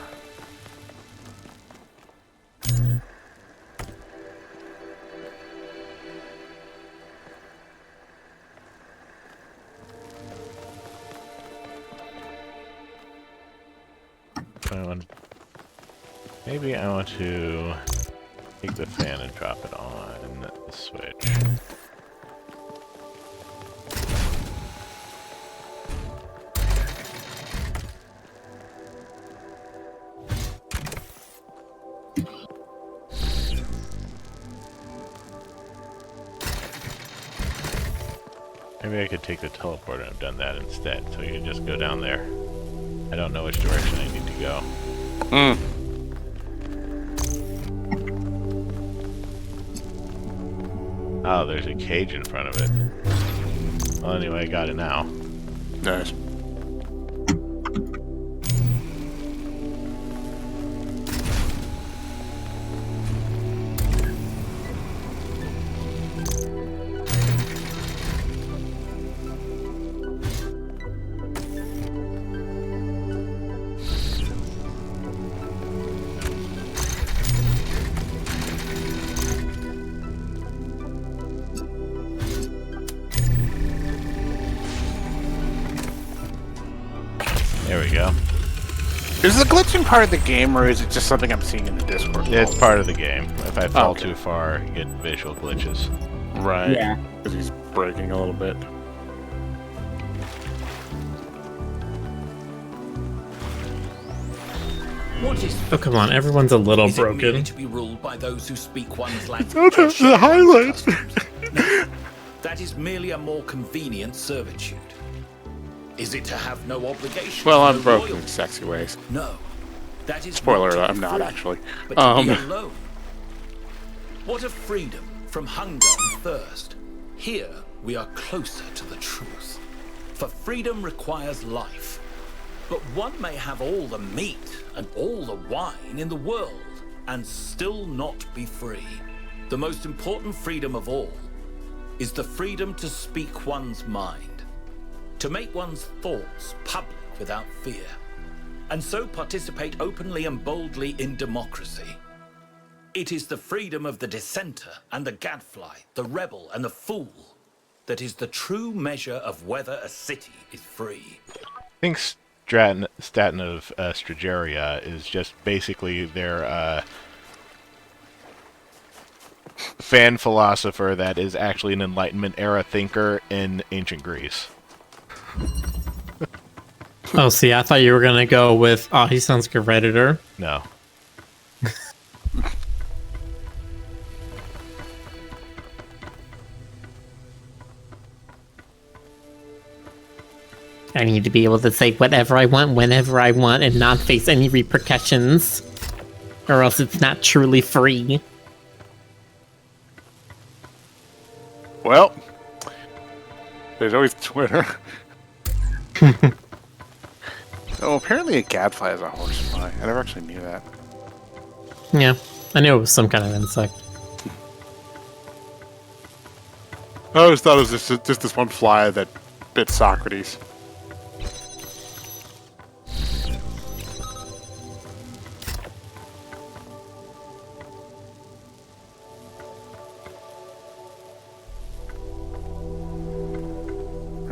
Maybe I want to take the fan and drop it on the switch. Maybe I could take the teleporter and have done that instead, so you can just go down there. I don't know which direction I need to go. Oh, there's a cage in front of it. Well, anyway, I got it now. Nice. There we go. Is the glitching part of the game, or is it just something I'm seeing in the Discord? It's part of the game. If I fall too far, you get visual glitches. Right. Yeah. Because he's breaking a little bit. What is oh, come on, everyone's a little Is it broken. merely to be ruled by those who speak one's language? That's the highlight. No, that is merely a more convenient servitude. Is it to have no obligation? Well, I'm no broken loyalty? in sexy ways. No, that is Spoiler not alert, to I'm be not free, actually. but to be alone. What a freedom from hunger and thirst. Here we are closer to the truth. For freedom requires life. But one may have all the meat and all the wine in the world and still not be free. The most important freedom of all is the freedom to speak one's mind, to make one's thoughts public without fear, and so participate openly and boldly in democracy. It is the freedom of the dissenter and the gadfly, the rebel and the fool, that is the true measure of whether a city is free. I think Statin of Strageria is just basically their fan philosopher that is actually an Enlightenment-era thinker in ancient Greece. Oh, see, I thought you were gonna go with, oh, he sounds like a Redditor. No. I need to be able to say whatever I want, whenever I want, and not face any repercussions. Or else it's not truly free. Well, there's always Twitter. Oh, apparently a gadfly is a horsefly. I never actually knew that. Yeah, I knew it was some kind of insect. I always thought it was just this one fly that bit Socrates.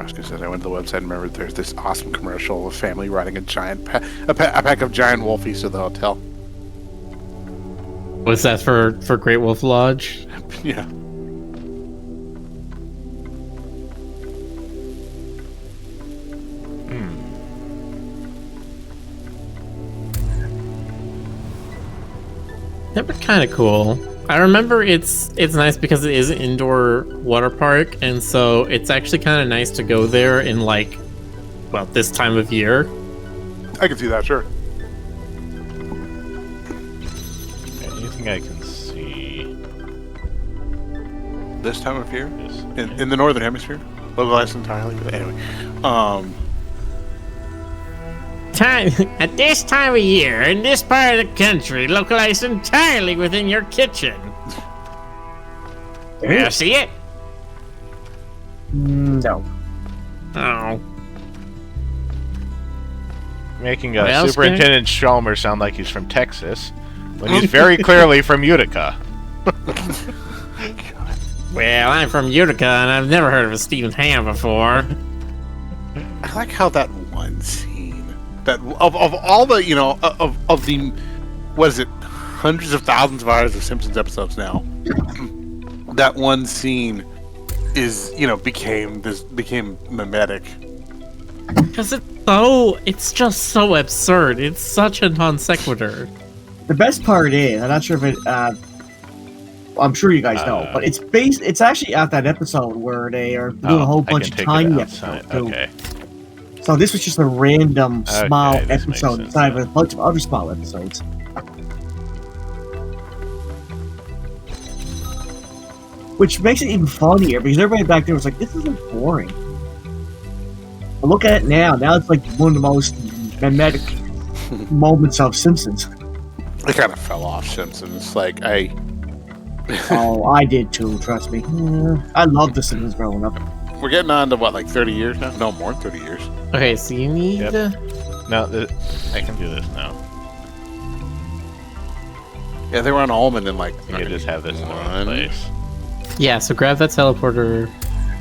was going to say, I went to the website and remembered there's this awesome commercial of a family riding a giant a pack of giant wolfies to the hotel. Was that for Great Wolf Lodge? Yeah. That'd be kind of cool. I remember it's nice because it is an indoor water park, and so it's actually kind of nice to go there in like, well, this time of year. I can see that, sure. Anything I can see this time of year in the northern hemisphere, localized entirely. But anyway, at this time of year in this part of the country, localized entirely within your kitchen. You see it? No. Oh. Making Superintendent Shalmer sound like he's from Texas, when he's very clearly from Utica. Well, I'm from Utica, and I've never heard of a Stephen Ham before. I like how that one scene, that of all the, you know, of the, what is it, hundreds of thousands of hours of Simpsons episodes now, that one scene is, you know, became mimetic. Because it's just so absurd. It's such a non sequitur. The best part is, I'm not sure if it, I'm sure you guys know, but it's actually at that episode where they are doing a whole bunch of tiny episodes too. Okay. So this was just a random small episode inside of a bunch of other small episodes. Which makes it even funnier, because everybody back there was like, this isn't boring. But look at it now. Now it's like one of the most mimetic moments of Simpsons. I kind of fell off Simpsons. Like, Oh, I did too, trust me. I loved The Simpsons growing up. We're getting on to, what, like 30 years now? No, more than 30 years. Okay, so you need... No, I can do this now. Yeah, they were on Almond in, like... You can just have this in the wrong place. Yeah, so grab that teleporter,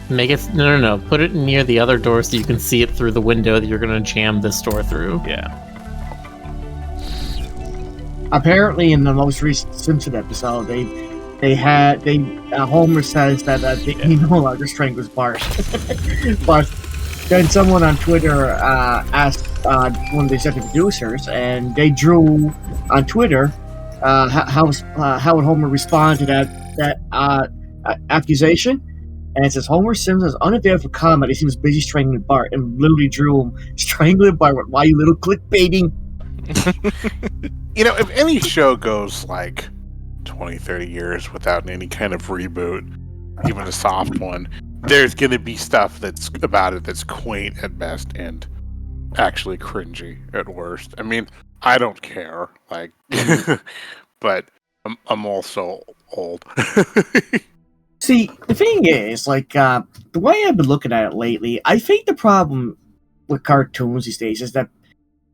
make it... No. Put it near the other door so you can see it through the window that you're going to jam this door through. Yeah. Apparently, in the most recent Simpson episode, Homer says that he no longer strangles Bart. But then someone on Twitter asked one of the executive producers, and they drew on Twitter how would Homer respond to that accusation. And it says, Homer Simpson is unavailable for comment. He seems busy strangling Bart, and literally drew him strangling Bart. Why, you little clickbaiting? You know, if any show goes like 20, 30 years without any kind of reboot, even a soft one, there's going to be stuff that's about it that's quaint at best and actually cringy at worst. I mean, I don't care, like, but I'm also old. See, the thing is, like, the way I've been looking at it lately, I think the problem with cartoons these days is that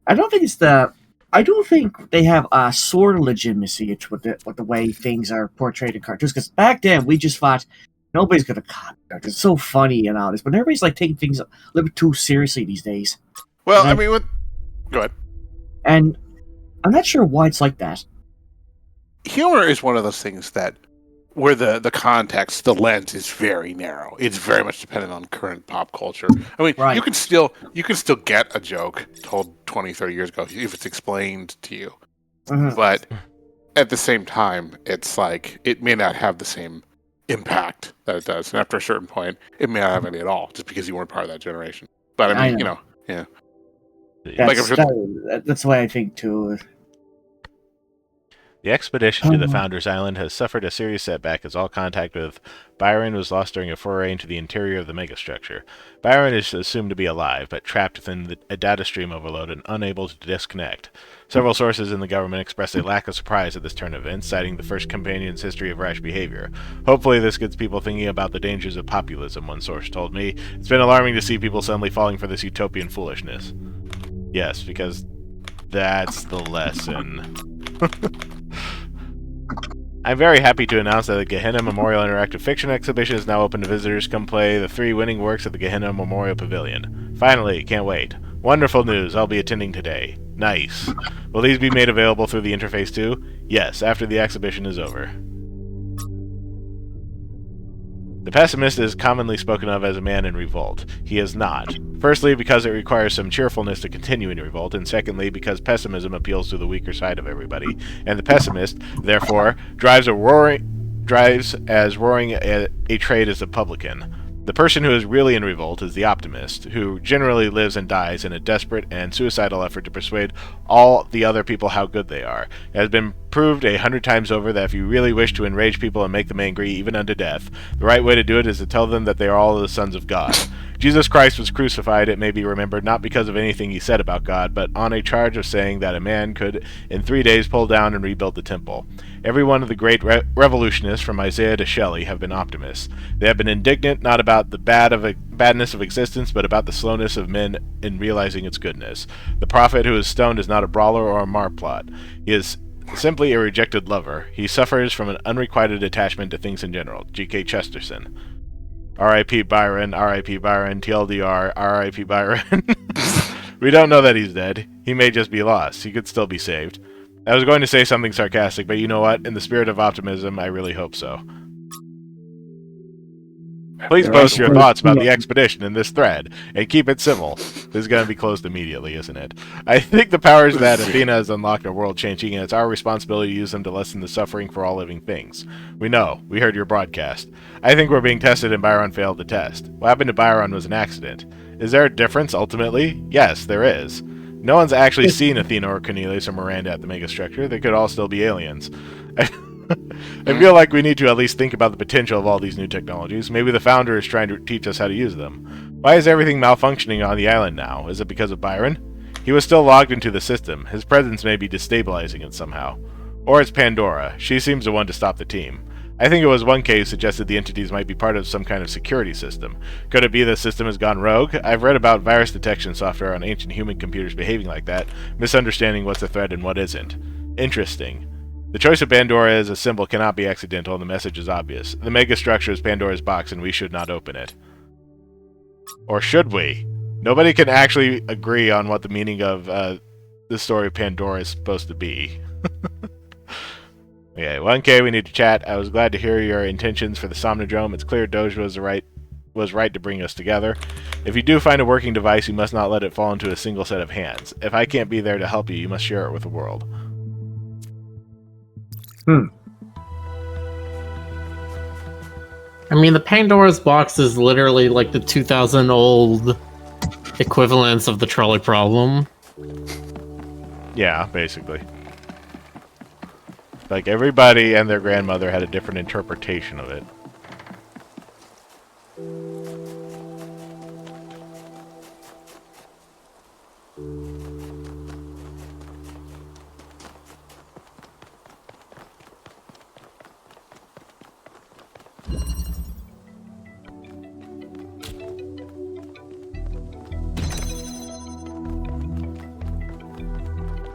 I do think they have a sort of legitimacy with the way things are portrayed in cartoons. Because back then, we just thought nobody's going to copy cartoons. It's so funny and all this, but everybody's like taking things a little bit too seriously these days. Well, I mean, go ahead. And I'm not sure why it's like that. Humor is one of those things that, where the context, the lens is very narrow. It's very much dependent on current pop culture. I mean, you can still get a joke told 20, 30 years ago if it's explained to you. Mm-hmm. But at the same time, it's like, it may not have the same impact that it does. And after a certain point, it may not have any at all, just because you weren't part of that generation. But I mean, yeah. That's the way I think too. The expedition to the Founders Island has suffered a serious setback as all contact with Byron was lost during a foray into the interior of the megastructure. Byron is assumed to be alive, but trapped within a data stream overload and unable to disconnect. Several sources in the government express a lack of surprise at this turn of events, citing the first companion's history of rash behavior. Hopefully this gets people thinking about the dangers of populism, one source told me. It's been alarming to see people suddenly falling for this utopian foolishness. Yes, because that's the lesson. I'm very happy to announce that the Gehenna Memorial Interactive Fiction Exhibition is now open to visitors. Come play the 3 winning works at the Gehenna Memorial Pavilion. Finally, can't wait. Wonderful news, I'll be attending today. Nice. Will these be made available through the interface too? Yes, after the exhibition is over. The pessimist is commonly spoken of as a man in revolt. He is not. Firstly, because it requires some cheerfulness to continue in revolt, and secondly, because pessimism appeals to the weaker side of everybody, and the pessimist, therefore, drives as roaring a trade as the publican. The person who is really in revolt is the optimist, who generally lives and dies in a desperate and suicidal effort to persuade all the other people how good they are. It has been proved 100 times over that if you really wish to enrage people and make them angry, even unto death, the right way to do it is to tell them that they are all the sons of God. Jesus Christ was crucified, it may be remembered, not because of anything he said about God, but on a charge of saying that a man could, in 3 days, pull down and rebuild the temple. Every one of the great revolutionists, from Isaiah to Shelley, have been optimists. They have been indignant not about the badness of existence, but about the slowness of men in realizing its goodness. The prophet who is stoned is not a brawler or a marplot. He is simply a rejected lover. He suffers from an unrequited attachment to things in general. G.K. Chesterton. R.I.P. Byron, R.I.P. Byron, TLDR, R.I.P. Byron. We don't know that he's dead. He may just be lost. He could still be saved. I was going to say something sarcastic, but you know what? In the spirit of optimism, I really hope so. Please post your thoughts about the expedition in this thread, and keep it civil. This is going to be closed immediately, isn't it? I think the powers that Athena has unlocked are world-changing, and it's our responsibility to use them to lessen the suffering for all living things. We know. We heard your broadcast. I think we're being tested, and Byron failed the test. What happened to Byron was an accident. Is there a difference, ultimately? Yes, there is. No one's actually seen Athena or Cornelius or Miranda at the megastructure. They could all still be aliens. I feel like we need to at least think about the potential of all these new technologies. Maybe the founder is trying to teach us how to use them. Why is everything malfunctioning on the island now? Is it because of Byron? He was still logged into the system. His presence may be destabilizing it somehow. Or it's Pandora. She seems the one to stop the team. I think it was 1K who suggested the entities might be part of some kind of security system. Could it be the system has gone rogue? I've read about virus detection software on ancient human computers behaving like that, misunderstanding what's a threat and what isn't. Interesting. The choice of Pandora as a symbol cannot be accidental, and the message is obvious. The megastructure is Pandora's box, and we should not open it. Or should we? Nobody can actually agree on what the meaning of the story of Pandora is supposed to be. Okay, 1K, we need to chat. I was glad to hear your intentions for the Somnodrome. It's clear Doge was right to bring us together. If you do find a working device, you must not let it fall into a single set of hands. If I can't be there to help you, you must share it with the world. I mean, the Pandora's box is literally like the 2000-old equivalence of the trolley problem. Yeah, basically. Like, everybody and their grandmother had a different interpretation of it.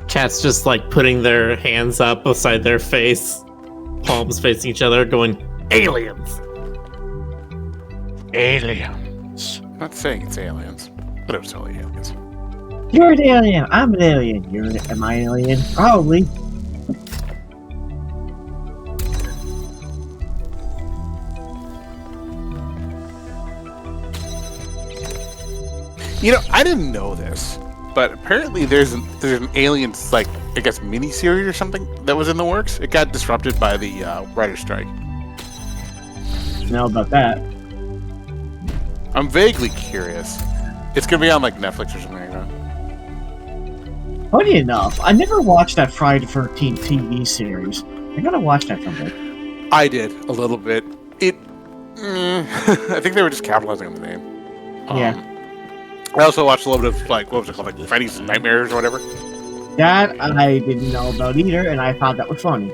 Chat's just like putting their hands up beside their face, palms facing each other, going, aliens! Aliens. I'm not saying it's aliens, but it's totally aliens. You're an alien. I'm an alien. Am I an alien? Probably. You know, I didn't know this, but apparently there's an Aliens, like, I guess, mini-series or something that was in the works. It got disrupted by the writer's strike. Know about that. I'm vaguely curious. It's gonna be on, like, Netflix or something like that. Funny enough, I never watched that Friday the 13th TV series. I gotta watch that someday. I did, a little bit. I think they were just capitalizing on the name. Yeah. I also watched a little bit of, like, what was it called, like, Freddy's Nightmares or whatever. That I didn't know about either, and I thought that was funny.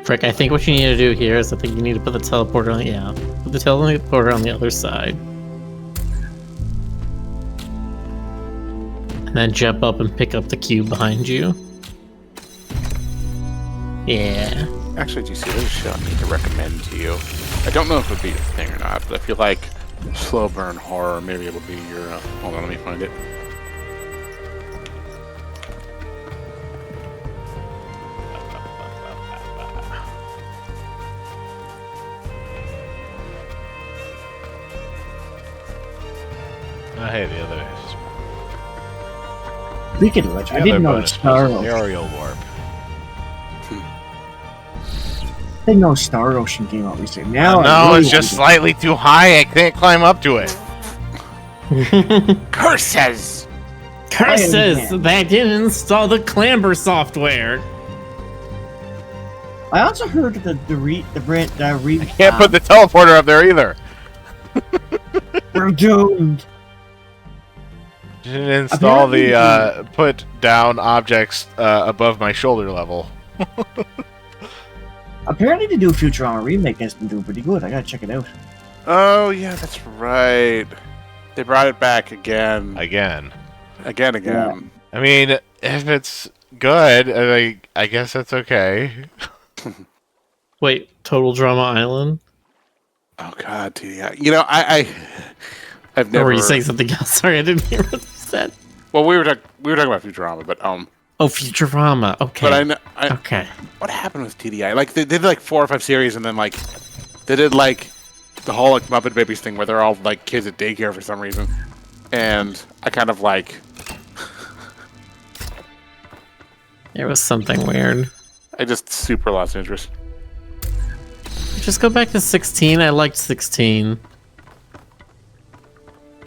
Frick, I think what you need to do here is I think you need to put the teleporter on put the teleporter on the other side. then jump up and pick up the cube behind you. Yeah. Actually, GC, there's a show I need to recommend to you. I don't know if it would be your thing or not, but if you like slow burn horror, maybe it would be your... hold on, let me find it. Oh, hey, the other... Speaking of which, I didn't know Star Ocean. Aerial warp. I didn't know Star Ocean came out recently. Now No, it's just slightly too high. I can't climb up to it. Curses! Curses! They didn't install the Clamber software. I also heard that I can't put the teleporter up there either. We're doomed. Didn't install the put down objects above my shoulder level. Apparently, the new Futurama remake has been doing pretty good. I gotta check it out. Oh, yeah, that's right. They brought it back again. Again. Yeah. I mean, if it's good, I guess that's okay. Wait, Total Drama Island? Oh, God, TDI. You know, I've never... Or were you saying something else? Sorry, I didn't hear what you said. Well, we were talking about Futurama, but... Oh, Futurama. Okay. But okay. What happened with TDI? Like, they did, like, 4 or 5 series, and then, like, they did, like, the whole, like, Muppet Babies thing where they're all, like, kids at daycare for some reason. And I kind of, like... There was something weird. I just super lost interest. Just go back to 16. I liked 16.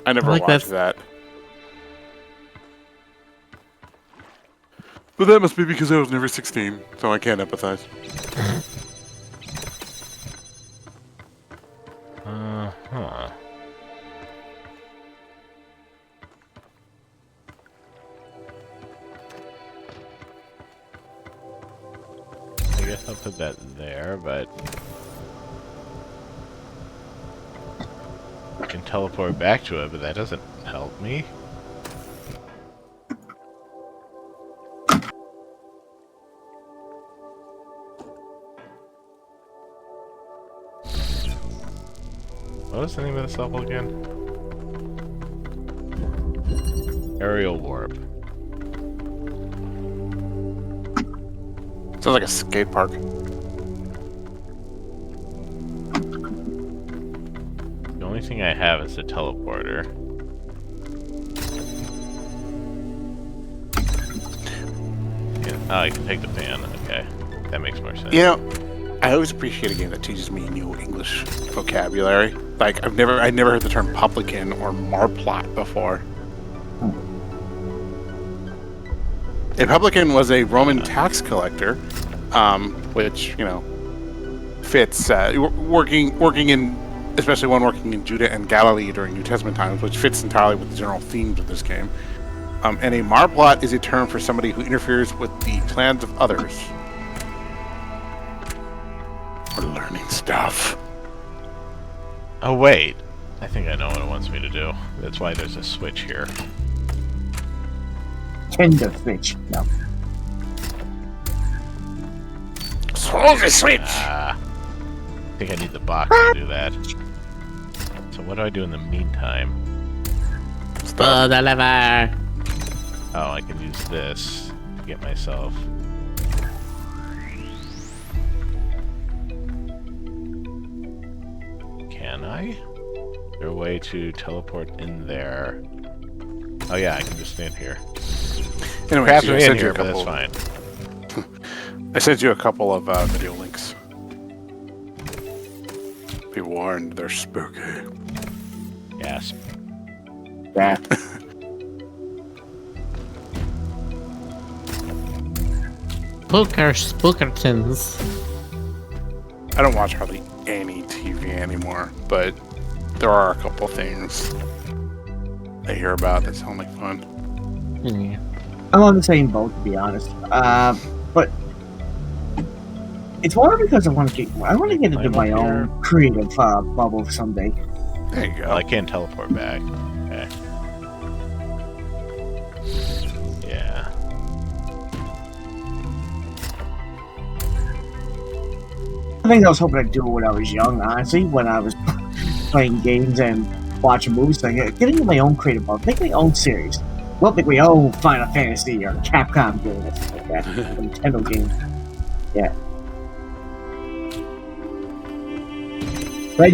I never watched that. But that must be because I was never 16, so I can't empathize. Huh. I guess I'll put that there, but... I can teleport back to it, but that doesn't help me. What was the name of this level again? Aerial warp. Sounds like a skate park. The only thing I have is the teleporter. Oh, I can take the fan. Okay, that makes more sense. You know, I always appreciate a game that teaches me new English vocabulary. Like, I'd never heard the term publican or marplot before. A publican was a Roman tax collector, which, you know, fits working in, especially one working in Judah and Galilee during New Testament times, which fits entirely with the general themes of this game. And a marplot is a term for somebody who interferes with the plans of others. We're learning stuff. Oh wait, I think I know what it wants me to do. That's why there's a switch here. Tender switch. No. Throw the switch! I think I need the box to do that. So what do I do in the meantime? Oh, the lever! Oh, I can use this to get myself... Can I? Is there a way to teleport in there? Oh yeah, I can just stand here. Anyway, Perhaps so me I in sent you here, a but that's couple- fine. I sent you a couple of video links. Be warned, they're spooky. Yes. Yeah. Spookertons. I don't watch hardly any TV anymore, but there are a couple things I hear about that sound like fun. Yeah. I'm on the same boat, to be honest. But it's more because I want to get into my own creative bubble someday. There you go. Well, I can't teleport back. Okay. things I was hoping to do when I was young, honestly, when I was playing games and watching movies, like getting into my own creative work, make my own series. Well, make my own Final Fantasy or Capcom game, or something like that, Nintendo game. Yeah. But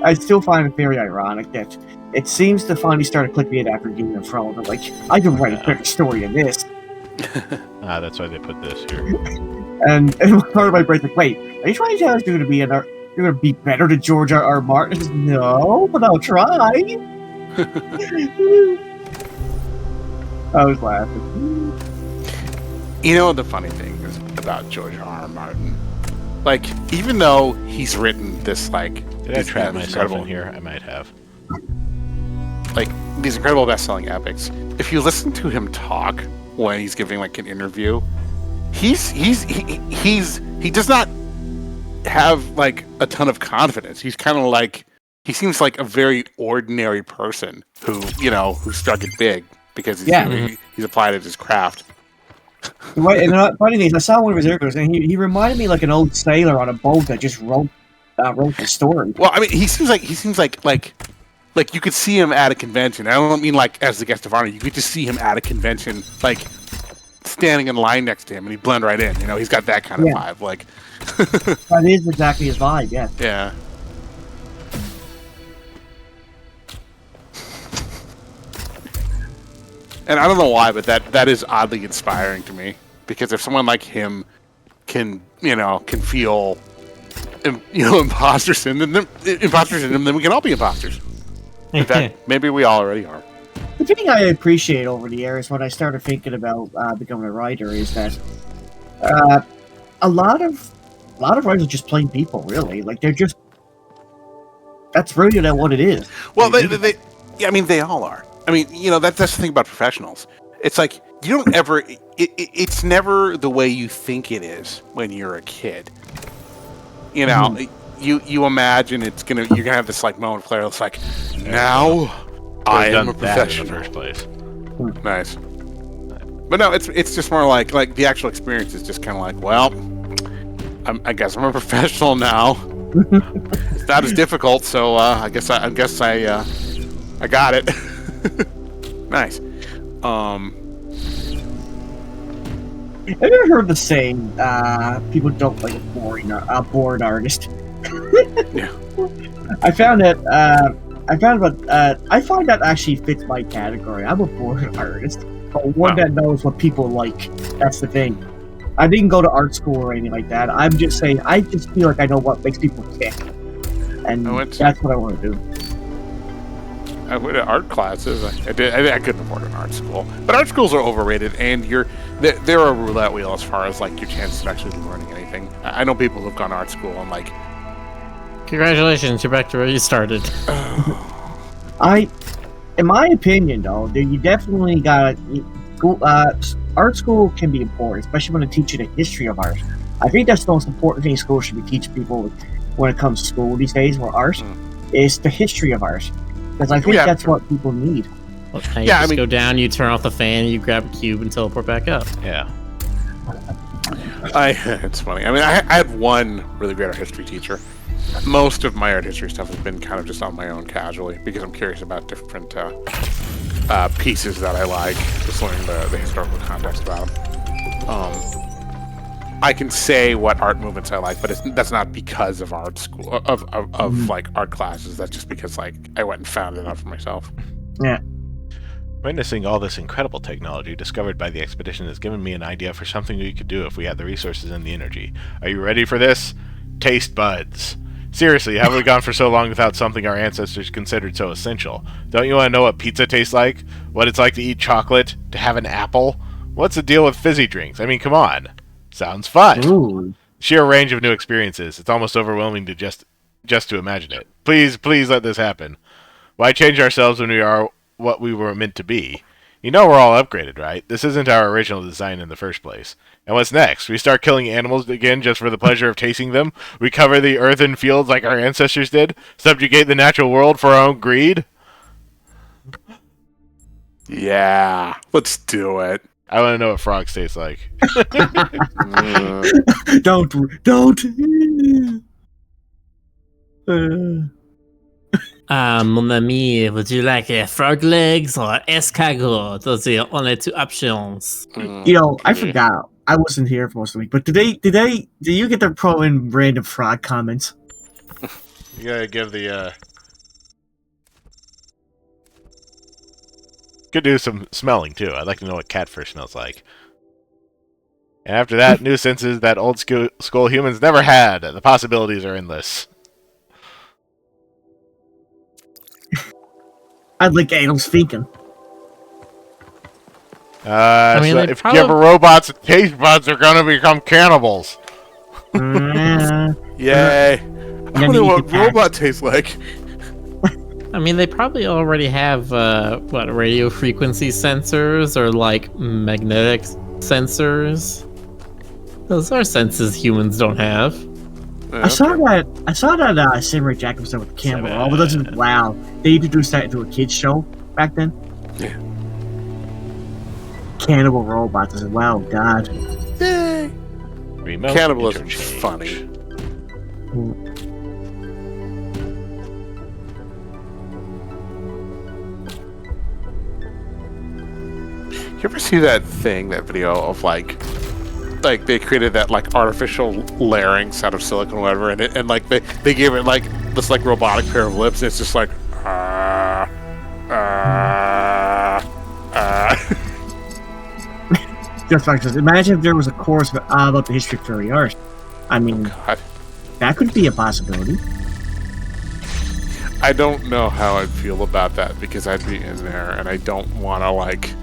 I still find it very ironic that it seems to finally start to click me in after Game of Thrones. I'm like, I can write a better story than this. That's why they put this here. And part of my brain's like, wait, are you trying to tell us you're going to be better than George R. Martin? Says, no, but I'll try. I was laughing. You know, the funny thing is about George R. Martin. Like, even though he's written this, like... Did I trap myself in here? I might have. Like, these incredible best-selling epics. If you listen to him talk when he's giving, like, an interview, he does not have, like, a ton of confidence. He's kind of like... He seems like a very ordinary person who, you know, who struck it big because he's applied it to his craft. Right, and the funny thing is, I saw one of his interviews, and he reminded me like an old sailor on a boat that just wrote the story. Well, I mean, he seems like you could see him at a convention. I don't mean like as the guest of honor. You could just see him at a convention, like standing in line next to him, and he'd blend right in. You know, he's got that kind of vibe. Like that is exactly his vibe. Yeah. Yeah. And I don't know why, but that is oddly inspiring to me. Because if someone like him can feel, imposter syndrome, then we can all be imposters. In fact, maybe we all already are. The thing I appreciate over the years when I started thinking about becoming a writer is that a lot of writers are just plain people, really. Like that's really what it is. Well, they all are. I mean, that's the thing about professionals. It's like you don't ever. It's never the way you think it is when you're a kid. You imagine you're gonna have this like moment of clarity. It's like now I am a professional. In the first place. Nice. But no, it's just more like the actual experience is just kind of like, well, I guess I'm a professional now. It's not as difficult, so I guess I got it. Nice. Have you ever heard the saying, people don't like a bored artist? Yeah. I find that actually fits my category. I'm a bored artist, but one that knows what people like. That's the thing. I didn't go to art school or anything like that. I'm just saying, I just feel like I know what makes people tick. And that's what I want to do. I went to art classes. I couldn't afford an art school, but art schools are overrated, and they're a roulette wheel as far as like your chances of actually learning anything. I know people who've gone to art school and like, congratulations, you're back to where you started. In my opinion, though, you definitely got art school can be important, especially when it teaches you the history of art. I think that's the most important thing school should be teaching people when it comes to school these days. Where art is the history of art. Because I think that's what people need. Well, you just go down, you turn off the fan, you grab a cube and teleport back up. Yeah. It's funny. I mean, I had one really great art history teacher. Most of my art history stuff has been kind of just on my own casually because I'm curious about different pieces that I like, just learning the historical context about them. I can say what art movements I like, but that's not because of art school of like art classes. That's just because like I went and found it out for myself. Yeah. Witnessing all this incredible technology discovered by the expedition has given me an idea for something we could do if we had the resources and the energy. Are you ready for this? Taste buds. Seriously, have we gone for so long without something our ancestors considered so essential? Don't you want to know what pizza tastes like? What it's like to eat chocolate? To have an apple? What's the deal with fizzy drinks? I mean, come on. Sounds fun. Ooh. Sheer range of new experiences. It's almost overwhelming to just to imagine it. Please let this happen. Why change ourselves when we are what we were meant to be? You know we're all upgraded, right? This isn't our original design in the first place. And what's next? We start killing animals again just for the pleasure of tasting them? We cover the earth and fields like our ancestors did? Subjugate the natural world for our own greed? Yeah, let's do it. I want to know what frogs taste like. Don't. Mon ami, would you like frog legs or escargot? Those are your only two options. You know, I forgot. I wasn't here for most of the week, but did you get to throw in random frog comments? You gotta give the, Could do some smelling, too. I'd like to know what catfish smells like. And after that, new senses that old school humans never had. The possibilities are endless. I'd like anal speaking. So if you have robots, taste buds are gonna become cannibals. Yay! I wonder what robot tastes like. I mean, they probably already have, radio frequency sensors or, like, magnetic sensors. Those are senses humans don't have. I saw that Samurai Jack episode with Campbell. Oh, but doesn't wow. They introduced that into a kids show back then. Yeah. Cannibal robots. I said, wow, God. Yay! Cannibalism is funny. You ever see that video of like they created that like artificial larynx out of silicone or whatever, and like they gave it like this like robotic pair of lips, and it's just like Just like this. Imagine if there was a course about the history of fairy art. I mean, that could be a possibility. I don't know how I'd feel about that because I'd be in there and I don't want to like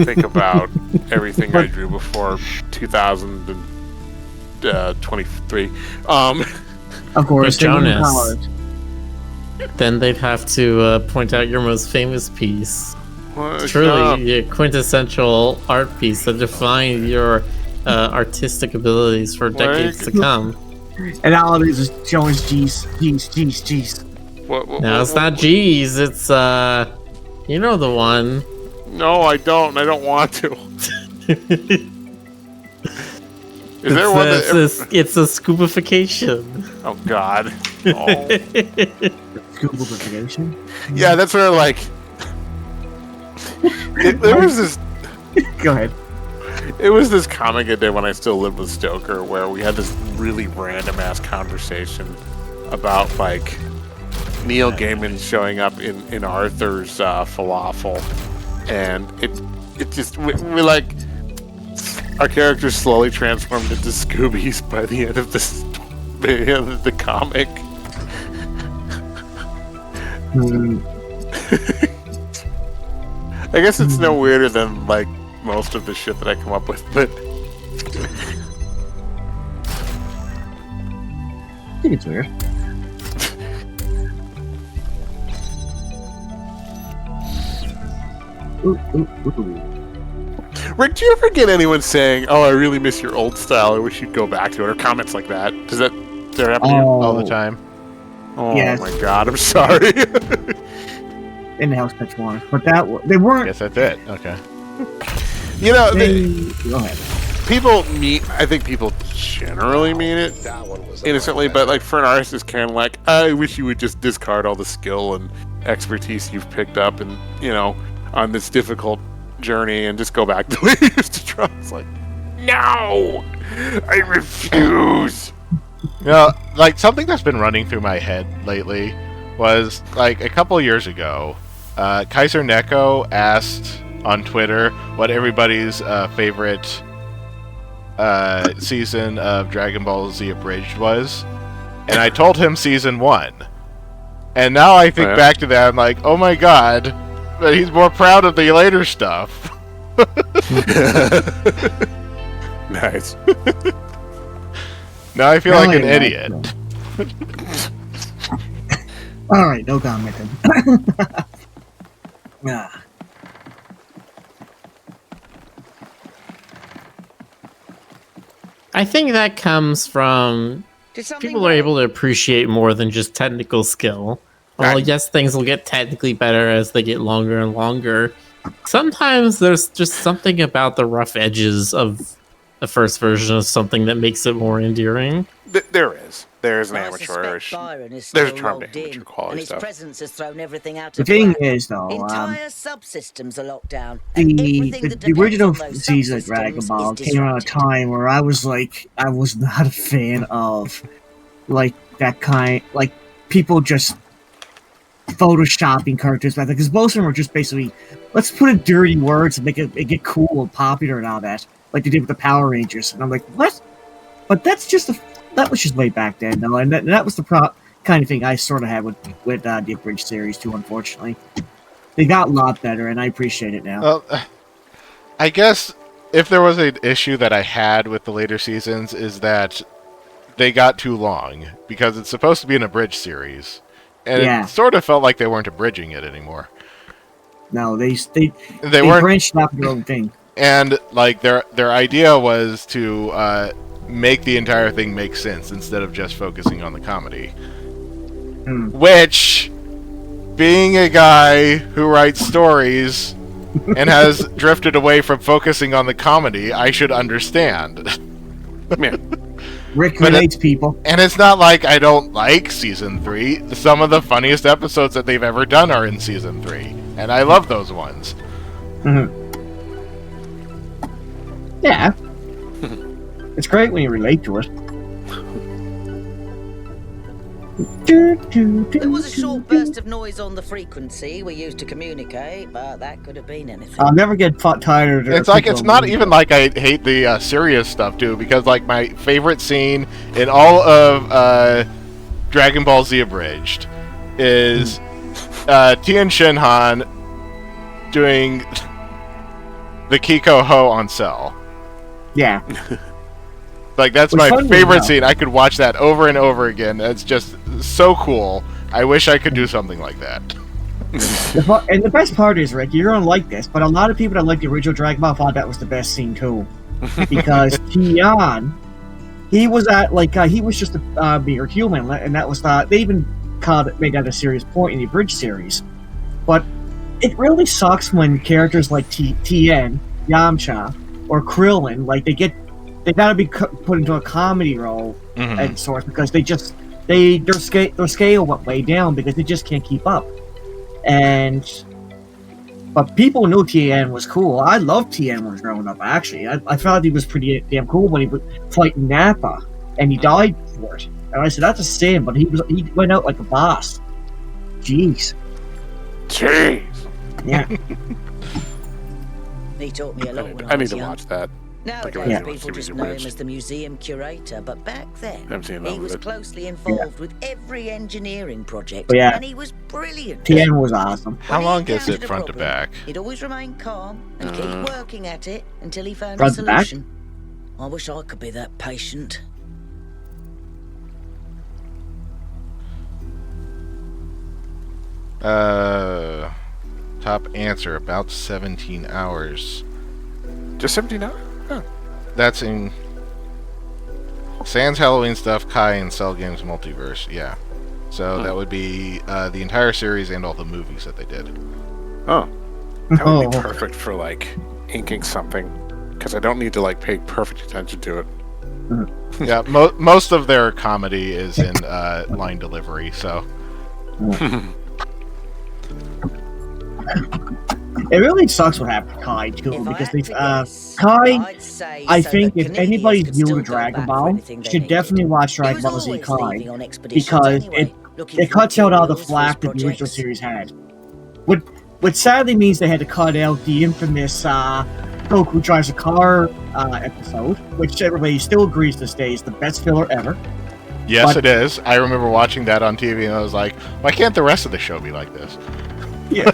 think about everything I drew before 2023. Of course, Jonas. Then they'd have to point out your most famous piece. Truly a quintessential art piece that defined your artistic abilities for decades to come. And all it is Jonas G's. No, it's not G's. It's you know the one. No, I don't. I don't want to. Is there one that it's a scoopification. Oh God. Oh. Scoopification? Yeah, that's where like there was this. Go ahead. It was this comic I did when I still lived with Stoker, where we had this really random ass conversation about like Neil Gaiman showing up in Arthur's Falafel, and it just we like our characters slowly transformed into Scoobies by the end of the comic. I guess it's no weirder than like most of the shit that I come up with, but I think it's weird. Rick, do you ever get anyone saying, "Oh, I really miss your old style. I wish you'd go back to it," or comments like that? Does that happen all the time? Oh yes. My God, I'm sorry. In the house pitch one, but they weren't. I guess that's it. Okay. You know, go ahead. I think people generally mean it innocently, but like for an artist, it's kind of like, I wish you would just discard all the skill and expertise you've picked up, and on this difficult journey, and just go back the way you used to draw. It's like, no, I refuse. Like something that's been running through my head lately was like a couple years ago, Kaiser Neko asked on Twitter what everybody's favorite season of Dragon Ball Z Abridged was, and I told him season 1. And now I think back to that, I'm like, oh my God, but he's more proud of the later stuff. Nice. Now I feel like an idiot. All right, no comment then. I think that comes from people are able to appreciate more than just technical skill. Well, yes, things will get technically better as they get longer and longer. Sometimes there's just something about the rough edges of a first version of something that makes it more endearing. There is an I amateurish. suspect Byron is There's a still charm to logged in, amateur and quality his stuff. presence has thrown everything out The of thing whack. is, though, Entire subsystems are locked down, and the everything that the depends original on those season of Dragon subsystems Ball is came around a disrupted. time where I was not a fan of like that kind, like people just photoshopping characters back then, because most of them were just basically, let's put in dirty words and make it get cool and popular and all that, like they did with the Power Rangers. And I'm like, what? But that was just way back then, though, and that was the kind of thing I sort of had with the Abridged series too. Unfortunately, they got a lot better, and I appreciate it now. Well, I guess if there was an issue that I had with the later seasons is that they got too long, because it's supposed to be an abridged series, and Yeah. it sort of felt like they weren't abridging it anymore. No, they weren't branched off their own thing. And like their idea was to make the entire thing make sense instead of just focusing on the comedy. Which, being a guy who writes stories and has drifted away from focusing on the comedy, I should understand. Rick relates people. And it's not like I don't like Season 3. Some of the funniest episodes that they've ever done are in Season 3. And I love those ones. Yeah. It's great when you relate to it. There was a short burst of noise on the frequency we used to communicate, but that could have been anything. I'll never get tired of it. It's like, it's not even like I hate the serious stuff, too, because, like, my favorite scene in all of Dragon Ball Z Abridged is Tien Shinhan doing the Kiko Ho on Cell. Yeah. Like, that's What's my funny favorite now- scene. I could watch that over and over again. It's just so cool. I wish I could do something like that. And the best part is, Rick, you're gonna like this, but a lot of people that like the original Dragon Ball thought that was the best scene too, because Tien, he was he was just a mere human, and that was they even made that a serious point in the Abridged series. But it really sucks when characters like Tien, Yamcha, or Krillin, like they gotta be put into a comedy role and sorts, because their scale went way down because they just can't keep up. But people knew Tien was cool. I loved Tien when I was growing up, actually. I thought he was pretty damn cool when he was fighting Nappa, and he died for it. And I said, that's a sin, but he went out like a boss. Jeez. Yeah. He taught me a lot when I need was to young. watch that. Nowadays, people just know him as the museum curator, but back then, Haven't seen he enough was of it. closely involved with every engineering project, But yeah. and he was brilliant. Tien was awesome. How long is encountered it a front to problem, back? He'd always remain calm and keep working at it until he found Front a to back? solution. I wish I could be that patient. Top answer, about 17 hours. Just 17 hours? Huh. That's in Sans Halloween stuff, Kai and Cell Games Multiverse, yeah. So that would be the entire series and all the movies that they did. Oh. That would be perfect for, like, inking something. Because I don't need to, like, pay perfect attention to it. Yeah, most of their comedy is in line delivery, so... It really sucks what happened to Kai too, because Kai, I think if anybody's new to Dragon Ball, should definitely watch Dragon Ball Z Kai, because it cuts out all the flack that the original series had. What sadly means they had to cut out the infamous Goku drives a car episode, which everybody still agrees to this day is the best filler ever. Yes, it is. I remember watching that on TV and I was like, why can't the rest of the show be like this? Yeah.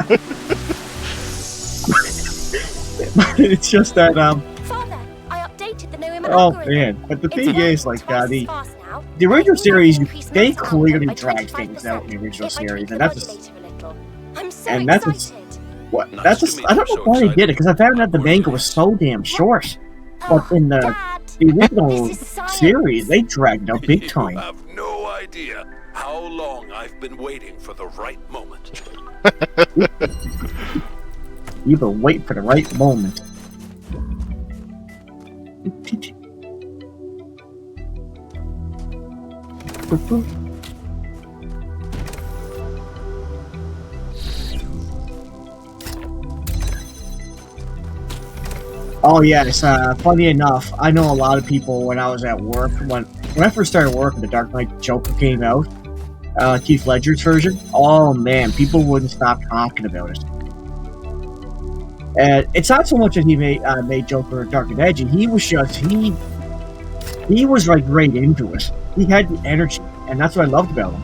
It's just that Father, I updated the Noema oh algorithm. man, but the It's thing working is, like twice the as fast now. original series, they max clearly output by dragged things out in the original if I tweak series, the and that's modulator a little. I'm so and that's excited. what that's I don't know why they did it, because I found out the manga was so damn short, but in the original series, they dragged it out big time. You have no idea how long I've been waiting for the right moment. You've been waiting for the right moment. Oh yes, funny enough, I know a lot of people when I was at work, when I first started working, the Dark Knight Joker came out, Keith Ledger's version. Oh man, people wouldn't stop talking about it. And it's not so much that he made Joker dark and edgy. He was just he was like right into it. He had the energy, and that's what I loved about him.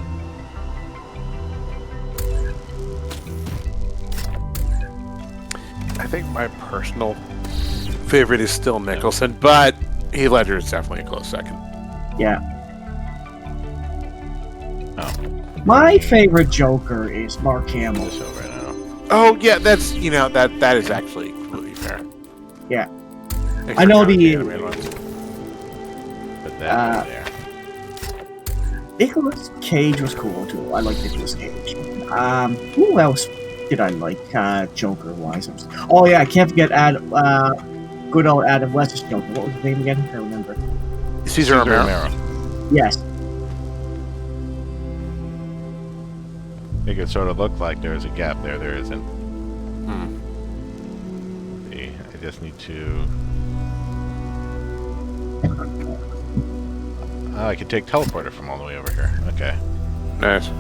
I think my personal favorite is still Nicholson, but Heath Ledger is definitely a close second. Yeah. My favorite Joker is Mark Hamill. Oh yeah, that's that is actually completely fair. Yeah. I know the Put that there. Nicolas Cage was cool too. I like Nicolas Cage. Who else did I like Joker wise? Oh yeah, I can't forget good old Adam West's Joker. What was his name again? I can't remember. Caesar Romero. Yes. Make it sort of look like there's a gap there. There isn't. See, I just need to. Oh, I can take teleporter from all the way over here. Okay. Nice.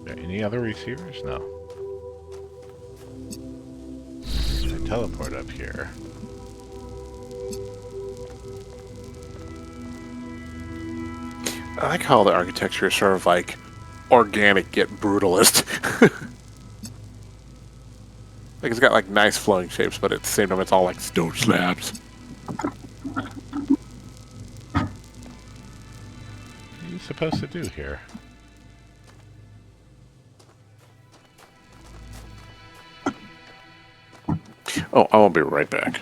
Any other receivers? No. I teleport up here. I like how the architecture is sort of like organic yet brutalist. Like it's got like nice flowing shapes, but at the same time it's all like stone slabs. What are you supposed to do here? Oh, I will be right back.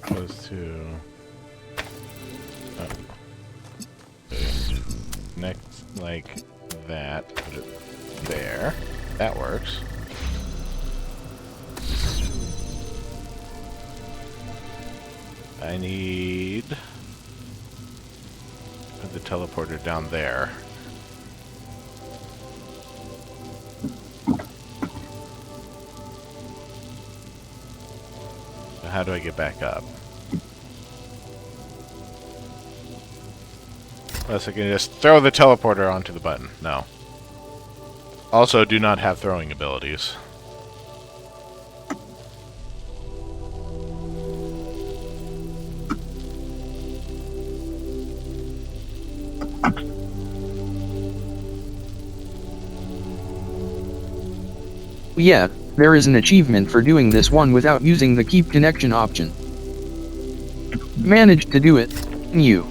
Goes to next like that. Put it there. That works. I need put the teleporter down there. So how do I get back up? Unless I can just throw the teleporter onto the button. No. Also, do not have throwing abilities. Yeah, there is an achievement for doing this one without using the keep connection option. Managed to do it. You.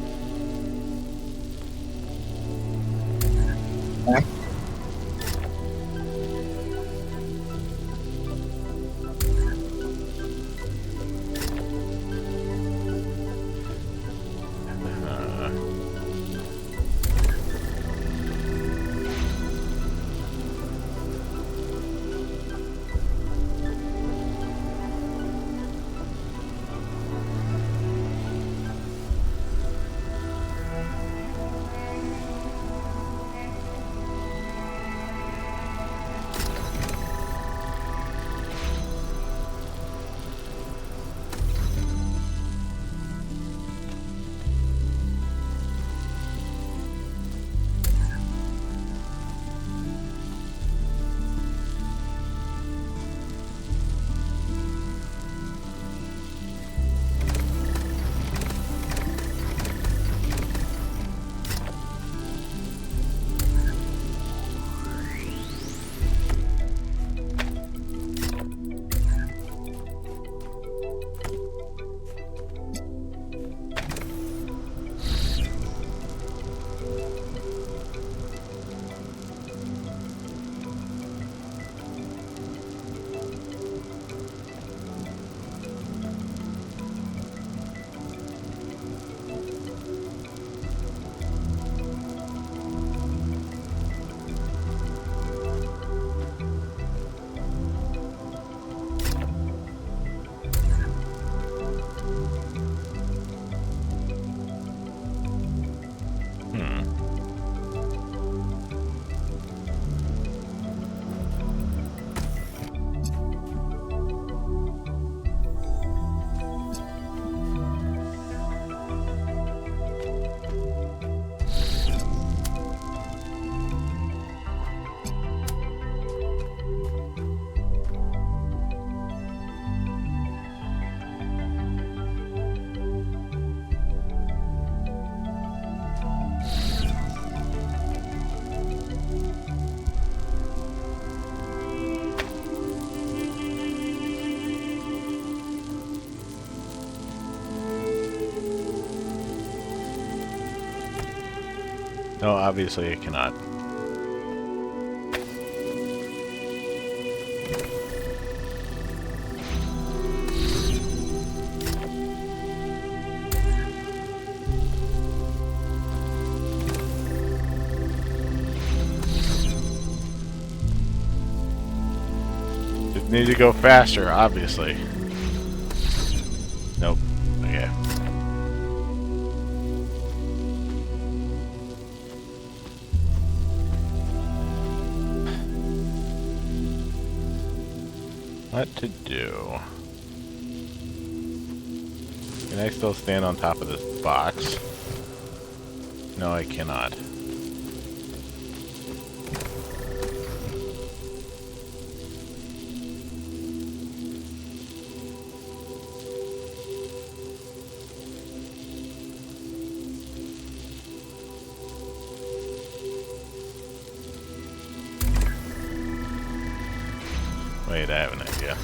No, obviously it cannot. Just need to go faster, obviously. Nope. Okay. What to do? Can I still stand on top of this box? No, I cannot. Wait, I have an idea.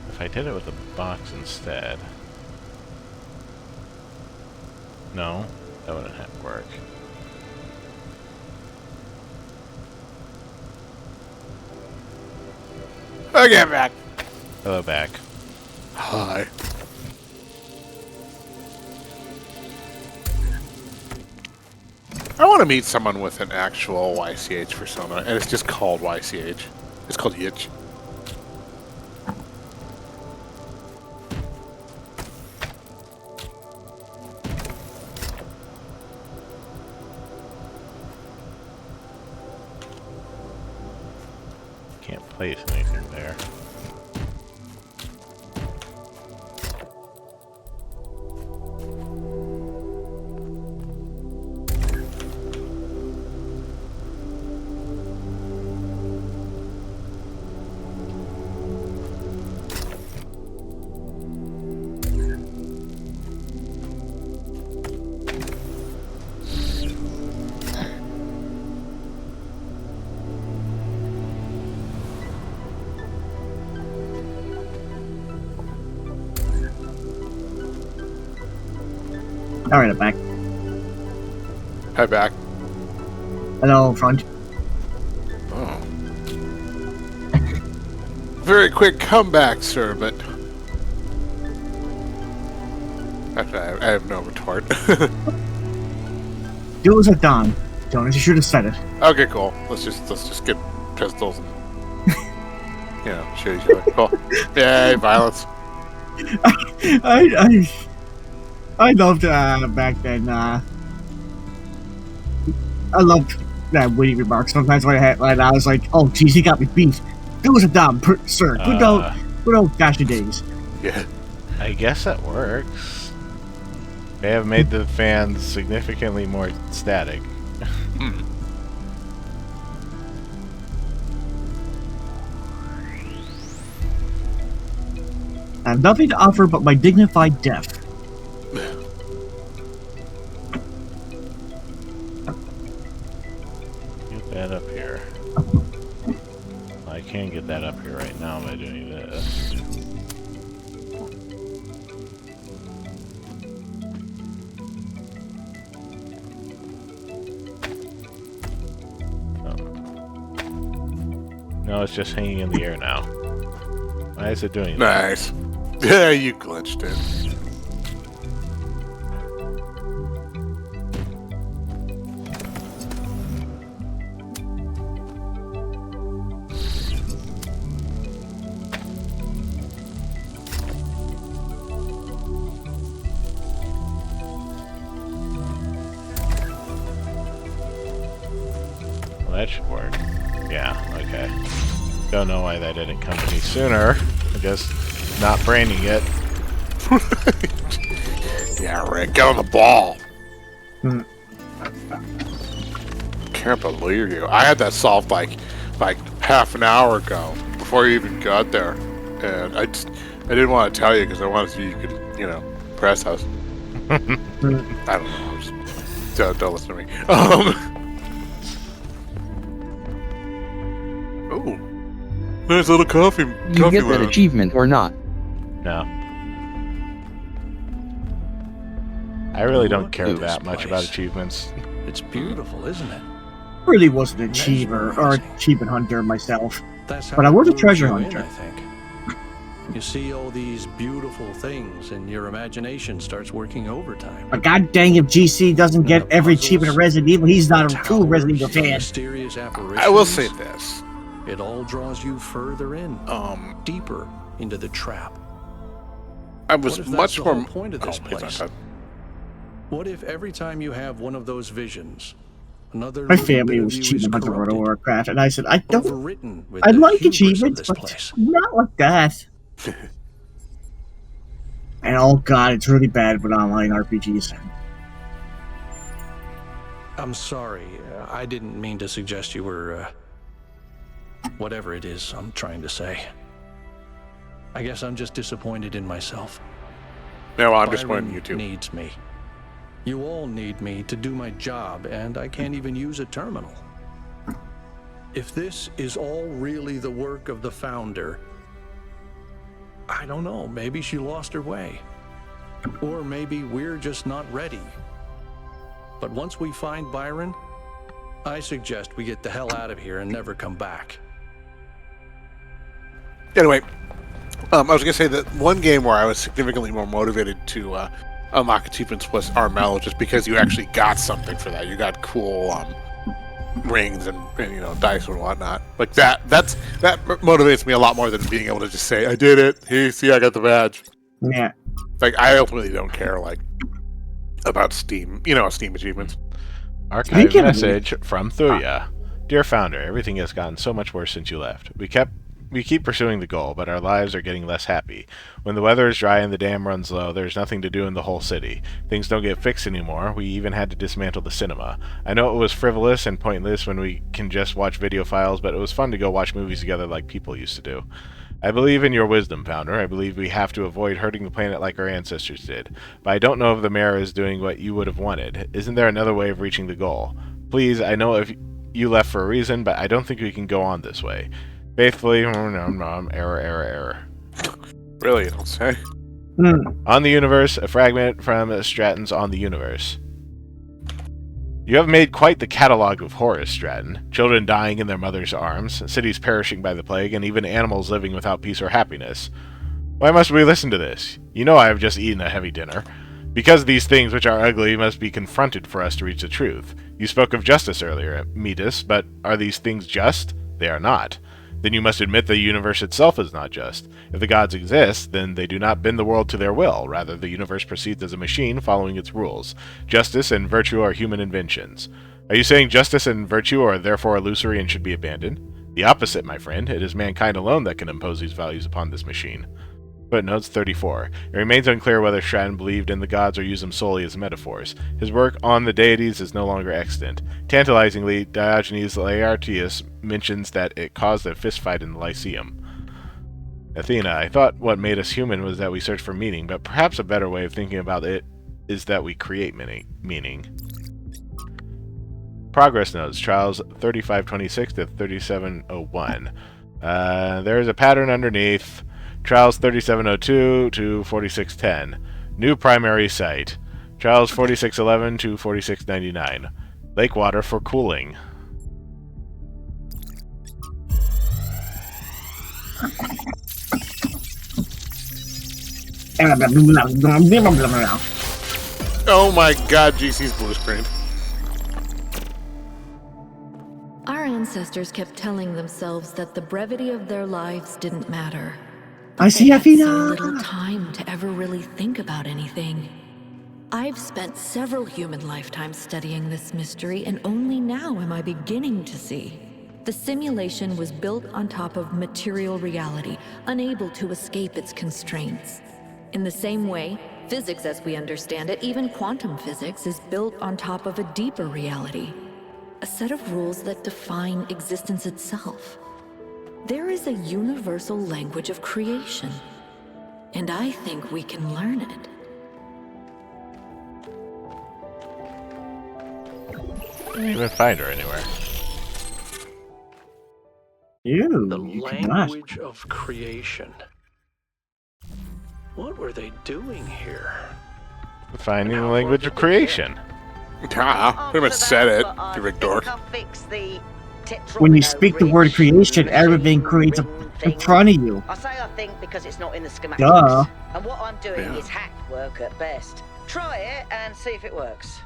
If I did it with a box instead... No, that wouldn't work. Okay, I'm back. Hello, back. Hi. I want to meet someone with an actual YCH persona, and it's just called YCH. It's called Yitch. Can't place anything there. Alright, I'm back. Hi, back. Hello, front. Oh. Very quick comeback, sir, but... Actually, I have no retort. Do as a Don. Jonas, you should have said it. Okay, cool. Let's just get pistols and... you know, shoot each other. Cool. Yay, violence. I loved back then. I loved that witty remark. Sometimes when I was like, "Oh, geez, he got me beat." It was a dumb sir. Good old Dasher days. Yeah, I guess that works. They have made the fans significantly more static. I have nothing to offer but my dignified death. Get that up here. I can get that up here right now by doing this. No, it's just hanging in the air now. Why is it doing that? nice. Yeah, you glitched it. Well, that should work. Yeah, okay. Don't know why that didn't come to me sooner. I guess not braining it. Yeah, Rick, get on the ball. can't believe you. I had that solved like half an hour ago before you even got there, and I didn't want to tell you because I wanted to see you could press us. I don't know. Don't listen to me. Oh, nice little coffee. You get that achievement or not? No. I really don't care that much about achievements. It's beautiful, isn't it? Really wasn't an achiever or achievement hunter myself, That's but I was a treasure lures you hunter. in, I think. You see all these beautiful things, and your imagination starts working overtime. But god dang, if GC doesn't get every achievement of Resident Evil, he's not a true Resident Evil fan. Mysterious apparitions. I will say this. It all draws you further in, deeper into the trap. I was What if that's much the more. whole point of this Oh, it's place? not What if every time you have one of those visions, another My little family bit of was you is achievement hunter World of corrupted, Warcraft, and I said, I don't. overwritten with I the like hubris of achievements, this but place? not like that. And oh god, it's really bad with online RPGs. I'm sorry. I didn't mean to suggest you were, whatever it is I'm trying to say. I guess I'm just disappointed in myself. No, I'm Byron disappointed in you too. Needs me. You all need me to do my job, and I can't even use a terminal. If this is all really the work of the Founder, I don't know, maybe she lost her way. Or maybe we're just not ready. But once we find Byron, I suggest we get the hell out of here and never come back. Anyway, I was gonna say that one game where I was significantly more motivated to unlock achievements was Armello, just because you actually got something for that. You got cool rings and dice and whatnot. Like that motivates me a lot more than being able to just say I did it. Here, see, I got the badge. Yeah. Like I ultimately don't care about Steam. Steam achievements. Archive message from Thuya. Dear Founder, everything has gotten so much worse since you left. We keep pursuing the goal, but our lives are getting less happy. When the weather is dry and the dam runs low, there's nothing to do in the whole city. Things don't get fixed anymore. We even had to dismantle the cinema. I know it was frivolous and pointless when we can just watch video files, but it was fun to go watch movies together like people used to do. I believe in your wisdom, Founder. I believe we have to avoid hurting the planet like our ancestors did. But I don't know if the mayor is doing what you would have wanted. Isn't there another way of reaching the goal? Please, I know if you left for a reason, but I don't think we can go on this way. Faithfully, error. Really, you don't say? On the Universe, a fragment from Stratton's On the Universe. You have made quite the catalogue of horrors, Stratton. Children dying in their mother's arms, cities perishing by the plague, and even animals living without peace or happiness. Why must we listen to this? You know I have just eaten a heavy dinner. Because these things which are ugly must be confronted for us to reach the truth. You spoke of justice earlier, Metis, but are these things just? They are not. Then you must admit the universe itself is not just. If the gods exist, then they do not bend the world to their will. Rather, the universe proceeds as a machine following its rules. Justice and virtue are human inventions. Are you saying justice and virtue are therefore illusory and should be abandoned? The opposite, my friend. It is mankind alone that can impose these values upon this machine. Footnotes 34. It remains unclear whether Stratton believed in the gods or used them solely as metaphors. His work on the deities is no longer extant. Tantalizingly, Diogenes Laertius mentions that it caused a fistfight in the Lyceum. Athena, I thought what made us human was that we search for meaning, but perhaps a better way of thinking about it is that we create meaning. Progress notes, trials 3526 to 3701. There is a pattern underneath. Trials 3702 to 4610. New primary site. Trials 4611 to 4699. Lake water for cooling. Oh my god, GC's blue screen. Our ancestors kept telling themselves that the brevity of their lives didn't matter. I see They had so Athena. little time to ever really think about anything. I've spent several human lifetimes studying this mystery, and only now am I beginning to see. The simulation was built on top of material reality, unable to escape its constraints. In the same way, physics as we understand it, even quantum physics, is built on top of a deeper reality. a set of rules that define existence itself. There is a universal language of creation, and I think we can learn it. I didn't even find her anywhere. The language of creation. What were they doing here? Finding the language of creation. Pretty much said it, you big dork. When you speak the word creation, everything creates in front of you. I say I think because it's not in the schematics. Duh. And what I'm doing is hack work at best. Try it and see if it works.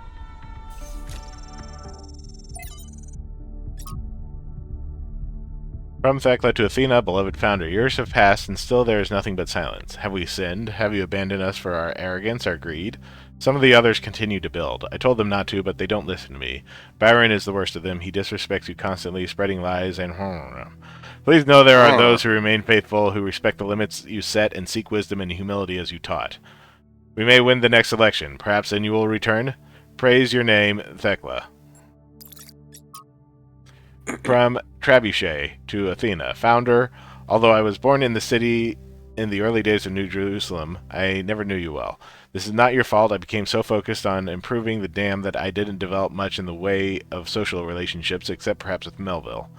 From Thekla to Athena, beloved founder, years have passed and still there is nothing but silence. Have we sinned? Have you abandoned us for our arrogance, our greed? Some of the others continue to build. I told them not to, but they don't listen to me. Byron is the worst of them. He disrespects you constantly, spreading lies and... Please know there are those who remain faithful, who respect the limits you set and seek wisdom and humility as you taught. We may win the next election. Perhaps then you will return? Praise your name, Thekla. From Trebuchet to Athena, founder. Although I was born in the city in the early days of New Jerusalem, I never knew you well. This is not your fault. I became so focused on improving the dam that I didn't develop much in the way of social relationships, except perhaps with Melville.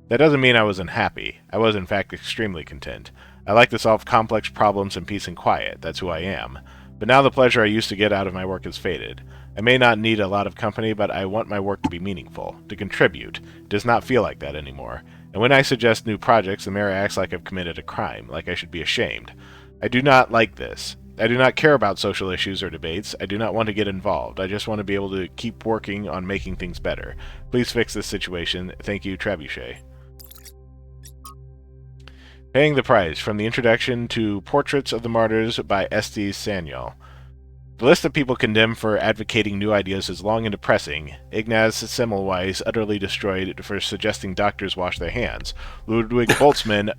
That doesn't mean I was unhappy. I was, in fact, extremely content. I like to solve complex problems in peace and quiet. That's who I am. But now the pleasure I used to get out of my work has faded. I may not need a lot of company, but I want my work to be meaningful, to contribute. It does not feel like that anymore. And when I suggest new projects, the mayor acts like I've committed a crime, like I should be ashamed. I do not like this. I do not care about social issues or debates. I do not want to get involved. I just want to be able to keep working on making things better. Please fix this situation. Thank you, Trebuchet. Paying the Price, from the introduction to Portraits of the Martyrs by Estes Sanyal. The list of people condemned for advocating new ideas is long and depressing. Ignaz Semmelweis utterly destroyed for suggesting doctors wash their hands. Ludwig Boltzmann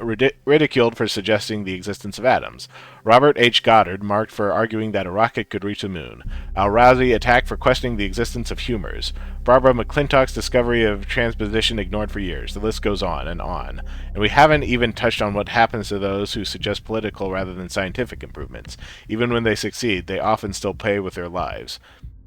ridiculed for suggesting the existence of atoms. Robert H. Goddard marked for arguing that a rocket could reach the moon. Al-Razi attacked for questioning the existence of humors. Barbara McClintock's discovery of transposition ignored for years. The list goes on. And we haven't even touched on what happens to those who suggest political rather than scientific improvements. Even when they succeed, they often still pay with their lives.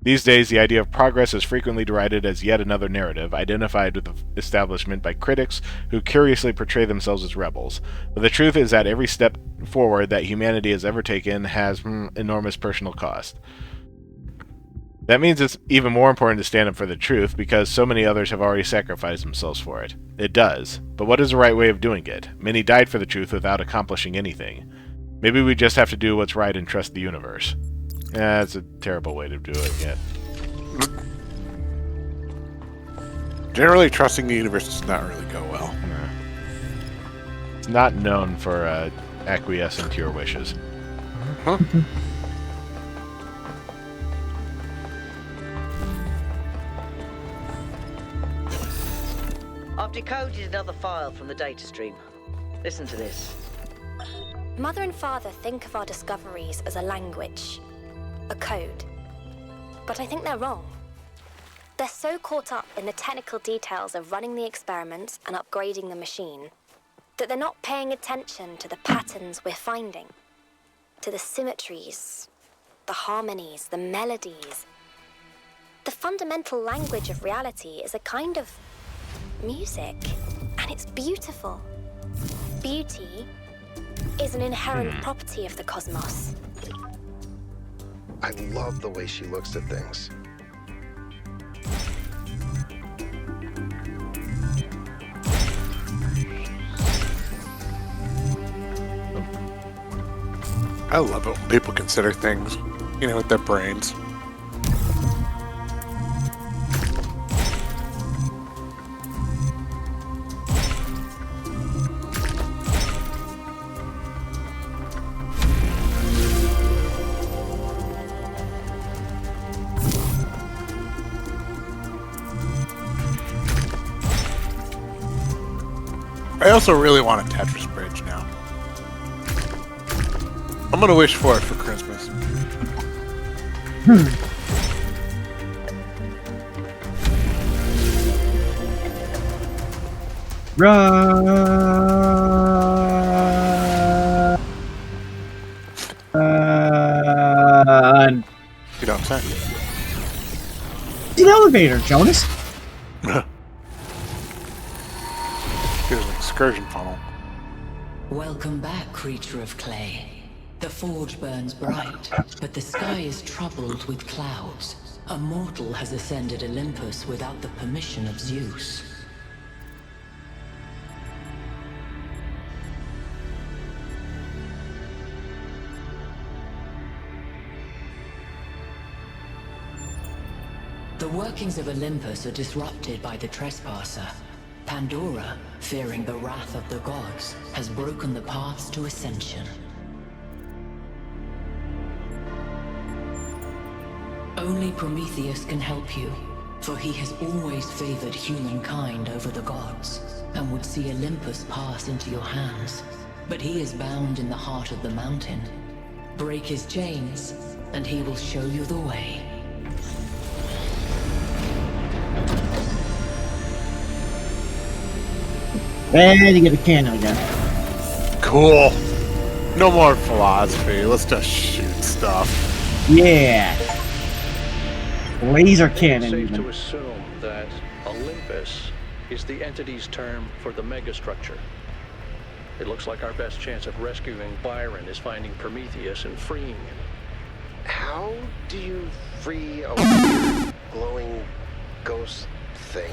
These days, the idea of progress is frequently derided as yet another narrative, identified with the establishment by critics who curiously portray themselves as rebels. But the truth is that every step forward that humanity has ever taken has enormous personal cost. That means it's even more important to stand up for the truth, because so many others have already sacrificed themselves for it. It does. But what is the right way of doing it? Many died for the truth without accomplishing anything. Maybe we just have to do what's right and trust the universe. That's a terrible way to do it, yeah. Generally, trusting the universe does not really go well. No. It's not known for acquiescing to your wishes. Huh? I've decoded another file from the data stream. Listen to this. Mother and Father think of our discoveries as a language, a code. But I think they're wrong. They're so caught up in the technical details of running the experiments and upgrading the machine that they're not paying attention to the patterns we're finding, to the symmetries, the harmonies, the melodies. The fundamental language of reality is a kind of music, and it's beautiful. Beauty is an inherent property of the cosmos. I love the way she looks at things. I love it when people consider things, with their brains. I also really want a Tetris bridge now. I'm gonna wish for it for Christmas. Run. You don't say. It's an elevator, Jonas. Here's an excursion funnel. Welcome back, creature of clay. The forge burns bright, but the sky is troubled with clouds. A mortal has ascended Olympus without the permission of Zeus. The workings of Olympus are disrupted by the trespasser. Pandora, fearing the wrath of the gods, has broken the paths to ascension. Only Prometheus can help you, for he has always favored humankind over the gods, and would see Olympus pass into your hands. But he is bound in the heart of the mountain. Break his chains, and he will show you the way. And you get a cannon again. Cool. No more philosophy. Let's just shoot stuff. Yeah. Laser cannon. It's safe Even. to assume that Olympus is the entity's term for the megastructure. It looks like our best chance of rescuing Byron is finding Prometheus and freeing him. How do you free a glowing ghost thing?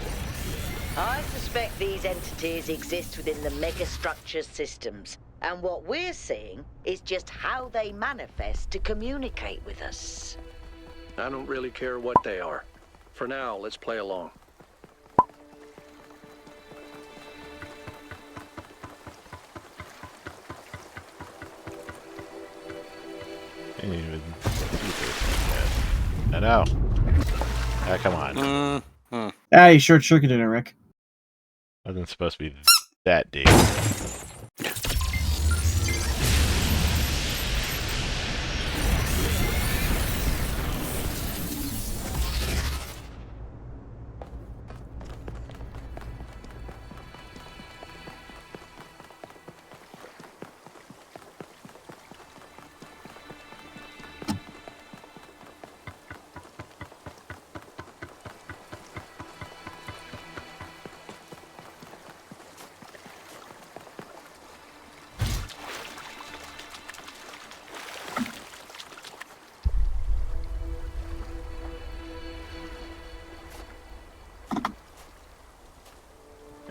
I suspect these entities exist within the megastructure systems, and what we're seeing is just how they manifest to communicate with us. I don't really care what they are. For now, let's play along. I didn't even I know. Ah, come on. Ah, you short-circuited it, Rick. Wasn't supposed to be that deep.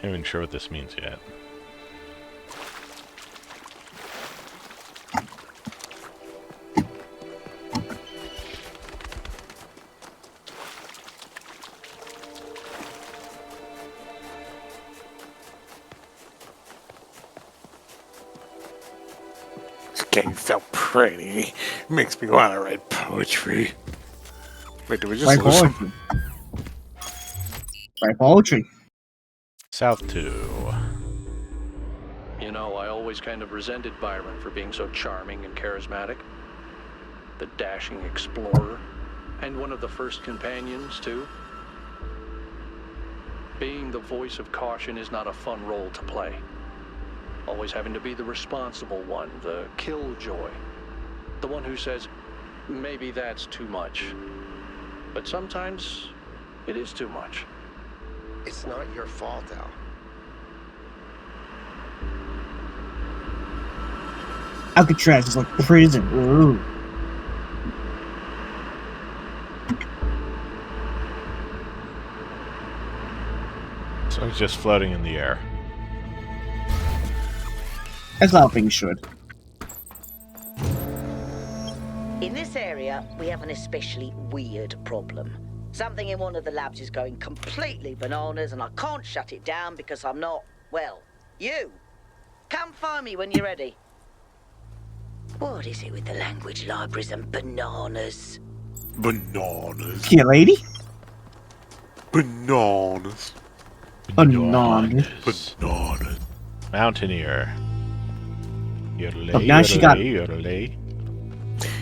I'm not even sure what this means yet. This game's so pretty. Makes me want to write poetry. Wait, did we just Write lose some? poetry. Write poetry. South 2. You know, I always kind of resented Byron for being so charming and charismatic. The dashing explorer, and one of the first companions, too. Being the voice of caution is not a fun role to play. Always having to be the responsible one, the killjoy. The one who says, maybe that's too much. But sometimes, it is too much. It's not your fault, Al. Alcatraz is like prison. Ooh. So it's just floating in the air. As all things should. In this area, we have an especially weird problem. Something in one of the labs is going completely bananas, and I can't shut it down because I'm not, well, you. Come find me when you're ready. What is it with the language libraries and bananas? Bananas. Yeah, lady? Bananas. Bananas. Bananas. Mountaineer. Yodelay, Oh, now she got- yodelay.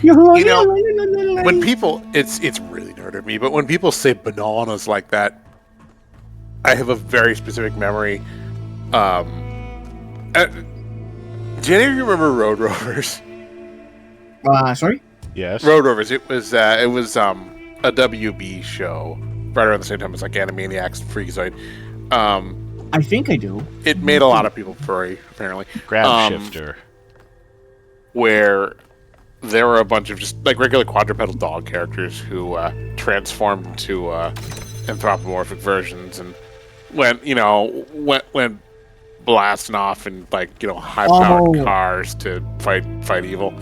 You know, when people, it's really nerd of me, but when people say bananas like that, I have a very specific memory Do any of you remember Road Rovers? Sorry? Yes. Road Rovers. It was a WB show right around the same time as like Animaniacs and Freakazoid. I think I do. It made a lot of people furry, apparently. Grab Shifter. Where there were a bunch of just like regular quadrupedal dog characters who transformed into anthropomorphic versions and went blasting off in like high-powered cars to fight evil.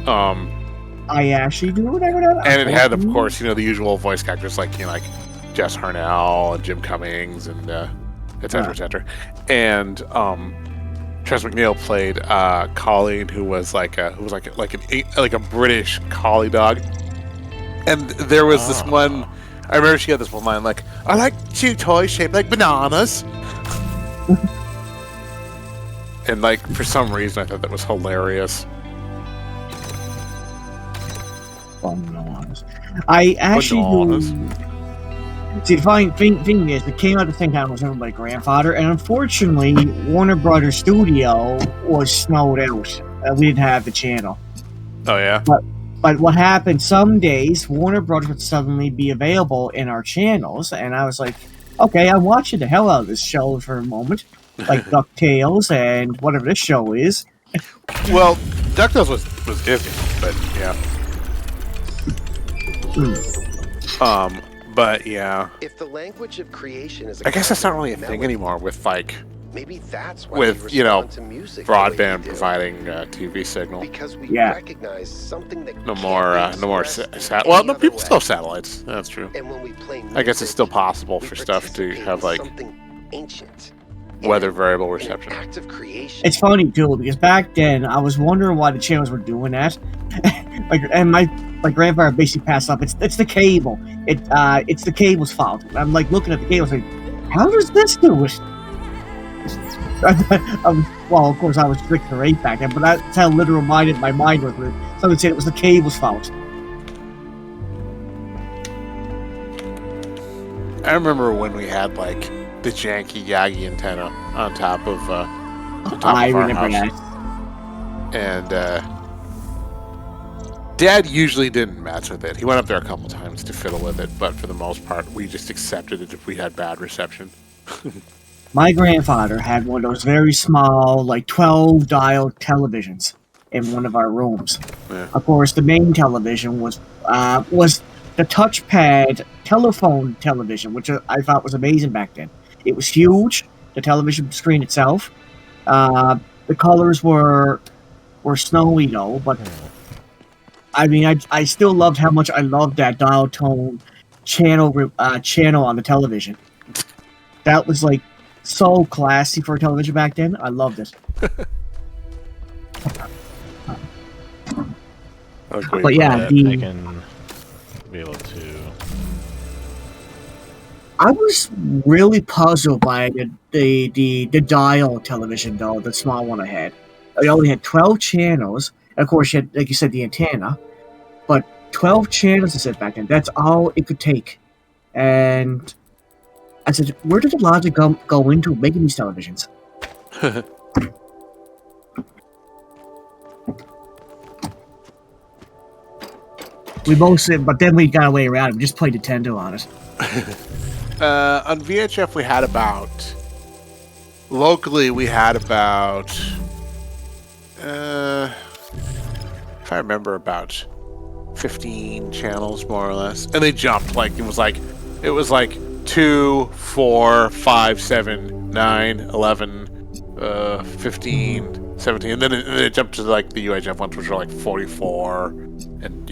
I actually do remember that. And it had, of course, the usual voice characters like Jess Harnell and Jim Cummings and et cetera, et cetera. And Tress MacNeille played Colleen, who was like a British collie dog. And there was this one. I remember she had this one line like, "I like chew toys shaped like bananas." And like for some reason, I thought that was hilarious. Bananas. I actually see, the funny thing is, it came out the same time I was with my grandfather, and unfortunately, Warner Brothers Studio was snowed out. We didn't have the channel. Oh yeah. But what happened? Some days Warner Brothers would suddenly be available in our channels, and I was like, okay, I'm watching the hell out of this show for a moment, like DuckTales and whatever this show is. Well, DuckTales was Disney, but yeah. But yeah. If the language of creation is, I guess that's not really a thing anymore with like. Maybe that's why with to music broadband providing TV signal. Because we recognize something that no more well, no, people still have satellites. That's true. And when we play music, I guess it's still possible for stuff to have like ancient weather variable reception. It's funny too, because back then I was wondering why the channels were doing that. And my grandfather basically passed up. It's the cable. It's the cable's fault. I'm like looking at the cable, like, how does this do it? Well, of course, I was strict to 8 back then, but that's how literal-minded my mind was. Someone said it was the cable's fault. I remember when we had like the janky Yagi antenna on top of I remember that. And Dad usually didn't mess with it. He went up there a couple times to fiddle with it, but for the most part, we just accepted it if we had bad reception. My grandfather had one of those very small, like 12-dial televisions in one of our rooms. Yeah. Of course, the main television was the touchpad telephone television, which I thought was amazing back then. It was huge, the television screen itself. The colors were snowy though, but I mean, I still loved how much I loved that dial tone channel on the television. That was like so classy for a television back then. I loved it. But yeah, I can be able to. I was really puzzled by the dial television though, the small one I had. I only had 12 channels. And of course, you had, like you said, the antenna. But 12 channels, I said back then. That's all it could take. And I said, where did the logic go into making these televisions? We mostly, but then we got away around it. We just played Nintendo on it. On VHF, we had about... Locally, we had about... if I remember, about 15 channels, more or less. And they jumped, like, it was like 2, 4, 5, 7, 9, 11, 15, 17, and then it jumped to like the UHF ones, which were like 44 and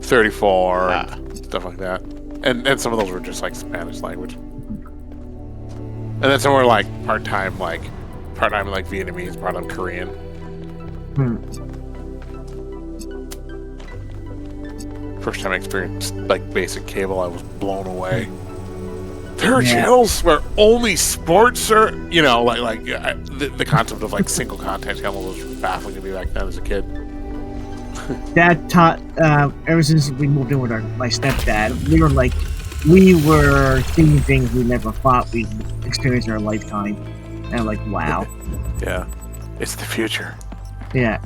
34 and stuff like that. And some of those were just like Spanish language. And then some were like part-time like Vietnamese, part-time Korean. First time I experienced like basic cable, I was blown away. There are channels where only sports are, the concept of like single content channel was baffling to me back then as a kid. That taught, ever since we moved in with my stepdad, we were seeing things we never thought we'd experience in our lifetime. And I'm like, wow. Yeah. It's the future. Yeah.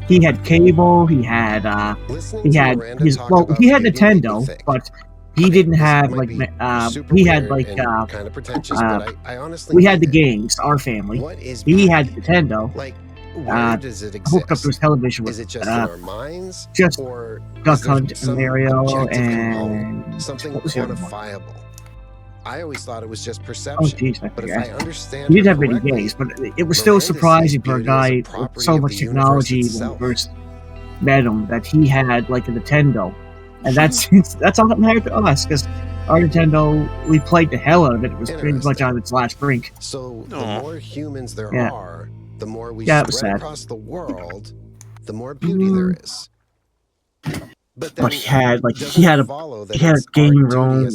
He had cable, he had Nintendo, but he didn't have like he had like kind of pretentious, but I honestly we had the games, our family. He had the Nintendo. Like, where does it exist? Hooked up to his television with is it just in our minds? just or Duck is there Hunt and some Mario objective and component, something what was the other one? quantifiable? I always thought it was just Oh perception. jeez, I but if forget. I understand He didn't her have many correctly, games, but it was still surprising for a guy with so much technology when we first met him that he had like a Nintendo, and that's all that mattered to us because our Nintendo, we played the hell out of it. It was pretty much on its last brink. So the more humans there Yeah. are, the more we Yeah, it was spread sad. across the world, the more beauty there is. But he had a gaming room,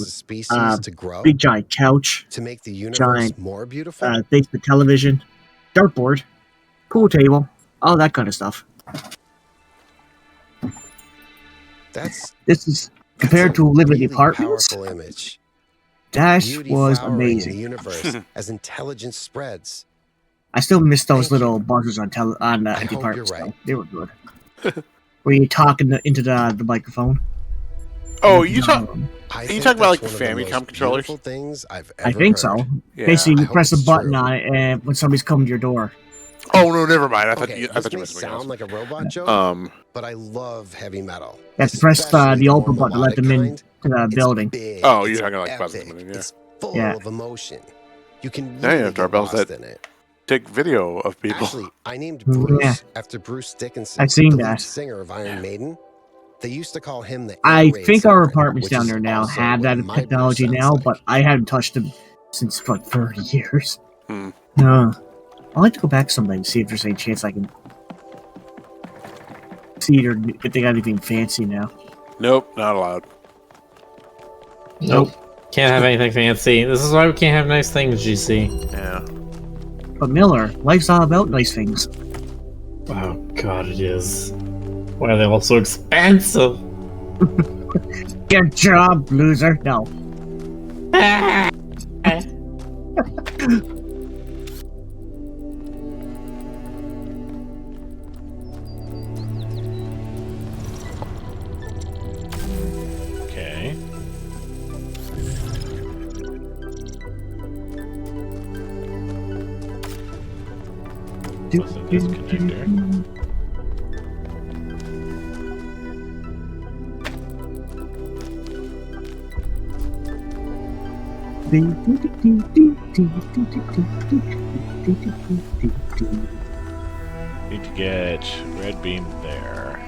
big giant couch, to make the universe giant more beautiful. basement television, dartboard, pool table, all that kind of stuff. This is compared to living in the apartments. Powerful image. That Beauty was flowering in the amazing. universe as intelligence spreads. I still miss those little buzzers on the hope you're apartments. right. Though. They were good. Were you talking into the microphone? Oh, you talking about like the Famicom controllers? Things I've I think so. Yeah. Basically, you press a button on it, and when somebody's coming to your door. Oh no, never mind. I thought you this were may something else. sound like a robot joke, but I love heavy metal. You have to press the open button to let them in to the building. Oh, you're talking like buzzing them in, yeah. It's full of emotion. You can Now you really have get doorbells lost that in it. take video of people. Actually, I named Bruce Yeah. after Bruce Dickinson, I've seen the that. lead singer of Iron Maiden. They used to call him the I air raid think our siren, apartments which down is there now also have what that my technology Bruce now, sounds but I haven't touched them since like 30 years. Hmm. No. I'd like to go back someday and see if there's any chance I can see it or if they got anything fancy now. Nope, not allowed. Nope. Can't have anything fancy. This is why we can't have nice things, GC. Yeah. But Miller, life's all about nice things. Oh god, it is. Why are they all so expensive? Good job, loser. No. Okay. What's in this connector? Need to get red beam there.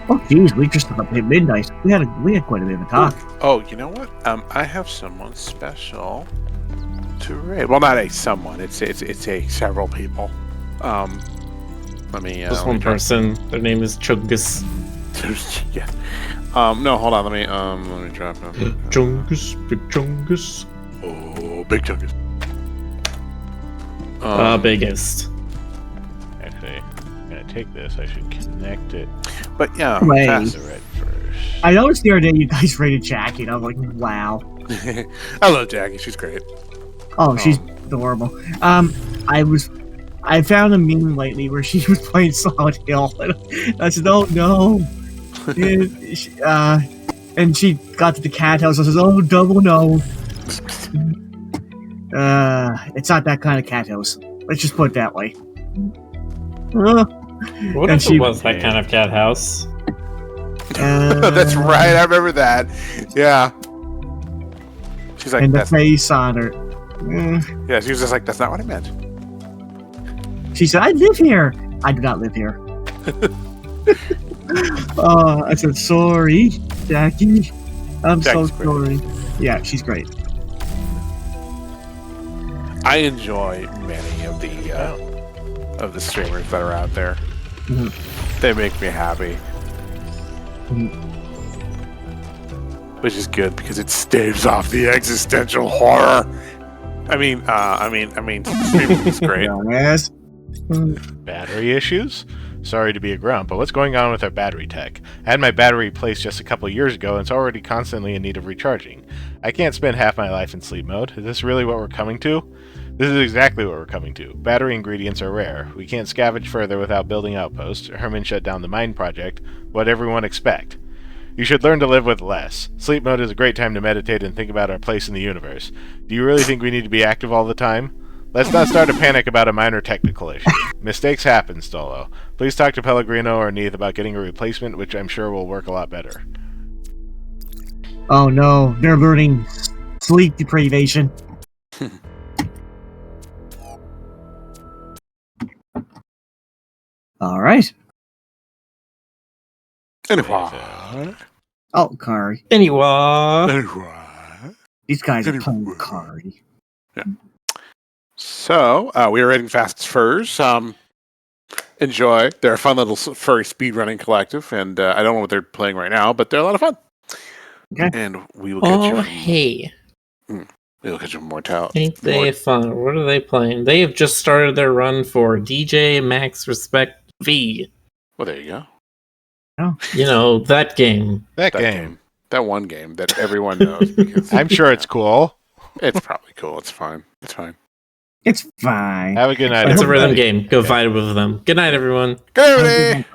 Oh, jeez, we just hit midnight. We had quite a bit of a talk. Oh, you know what? I have someone special to raid. Well, not a someone. It's a several people. Let me. Just one person. Their name is Chungus. Yeah. No, hold on. Let me drop him. Chungus, big Chungus. Oh, big Chungus. Biggest. Actually, I'm gonna take this. I should connect it. But yeah, Wait. pass the red first. I noticed the other day you guys rated Jackie, and I'm like, wow. I love Jackie. She's great. Oh, she's adorable. I found a meme lately where she was playing Solid Hill. And I said, "Oh no!" And she got to the cat house. I said, "Oh, double no." It's not that kind of cat house. Let's just put it that way. What if it was that kind of cat house? That's right. I remember that. Yeah. She's like, and the that's... face on her. Yeah, she was just like, "That's not what I meant." She said, "I live here." I do not live here. I said, "Sorry, Jackie. I'm so sorry." Yeah, she's great. I enjoy many of the streamers that are out there. Mm-hmm. They make me happy, which is good because it staves off the existential horror. I mean, streaming is great. Battery issues? Sorry to be a grump, but what's going on with our battery tech? I had my battery replaced just a couple years ago and it's already constantly in need of recharging. I can't spend half my life in sleep mode. Is this really what we're coming to? This is exactly what we're coming to. Battery ingredients are rare. We can't scavenge further without building outposts. Herman shut down the mine project. What'd everyone expect? You should learn to live with less. Sleep mode is a great time to meditate and think about our place in the universe. Do you really think we need to be active all the time? Let's not start a panic about a minor technical issue. Mistakes happen, Stolo. Please talk to Pellegrino or Neith about getting a replacement, which I'm sure will work a lot better. Oh no, they're learning sleep deprivation. All right. Anyway. Oh, Kari. Anyway. These guys are playing with Kari. Yeah. So, we are rating Fast as Furs. Enjoy. They're a fun little furry speedrunning collective, and I don't know what they're playing right now, but they're a lot of fun. Okay. And we will catch you. Hey. We will catch you more talent. Ain't they fun? What are they playing? They have just started their run for DJ Max Respect V. Well, there you go. Oh. You know, that game. That game. That one game that everyone knows. Because, I'm sure it's cool. It's probably cool. It's fine. It's fine. It's fine. Have a good night. It's a rhythm everybody. game. Go vibe with them. Good night, everyone. Good night.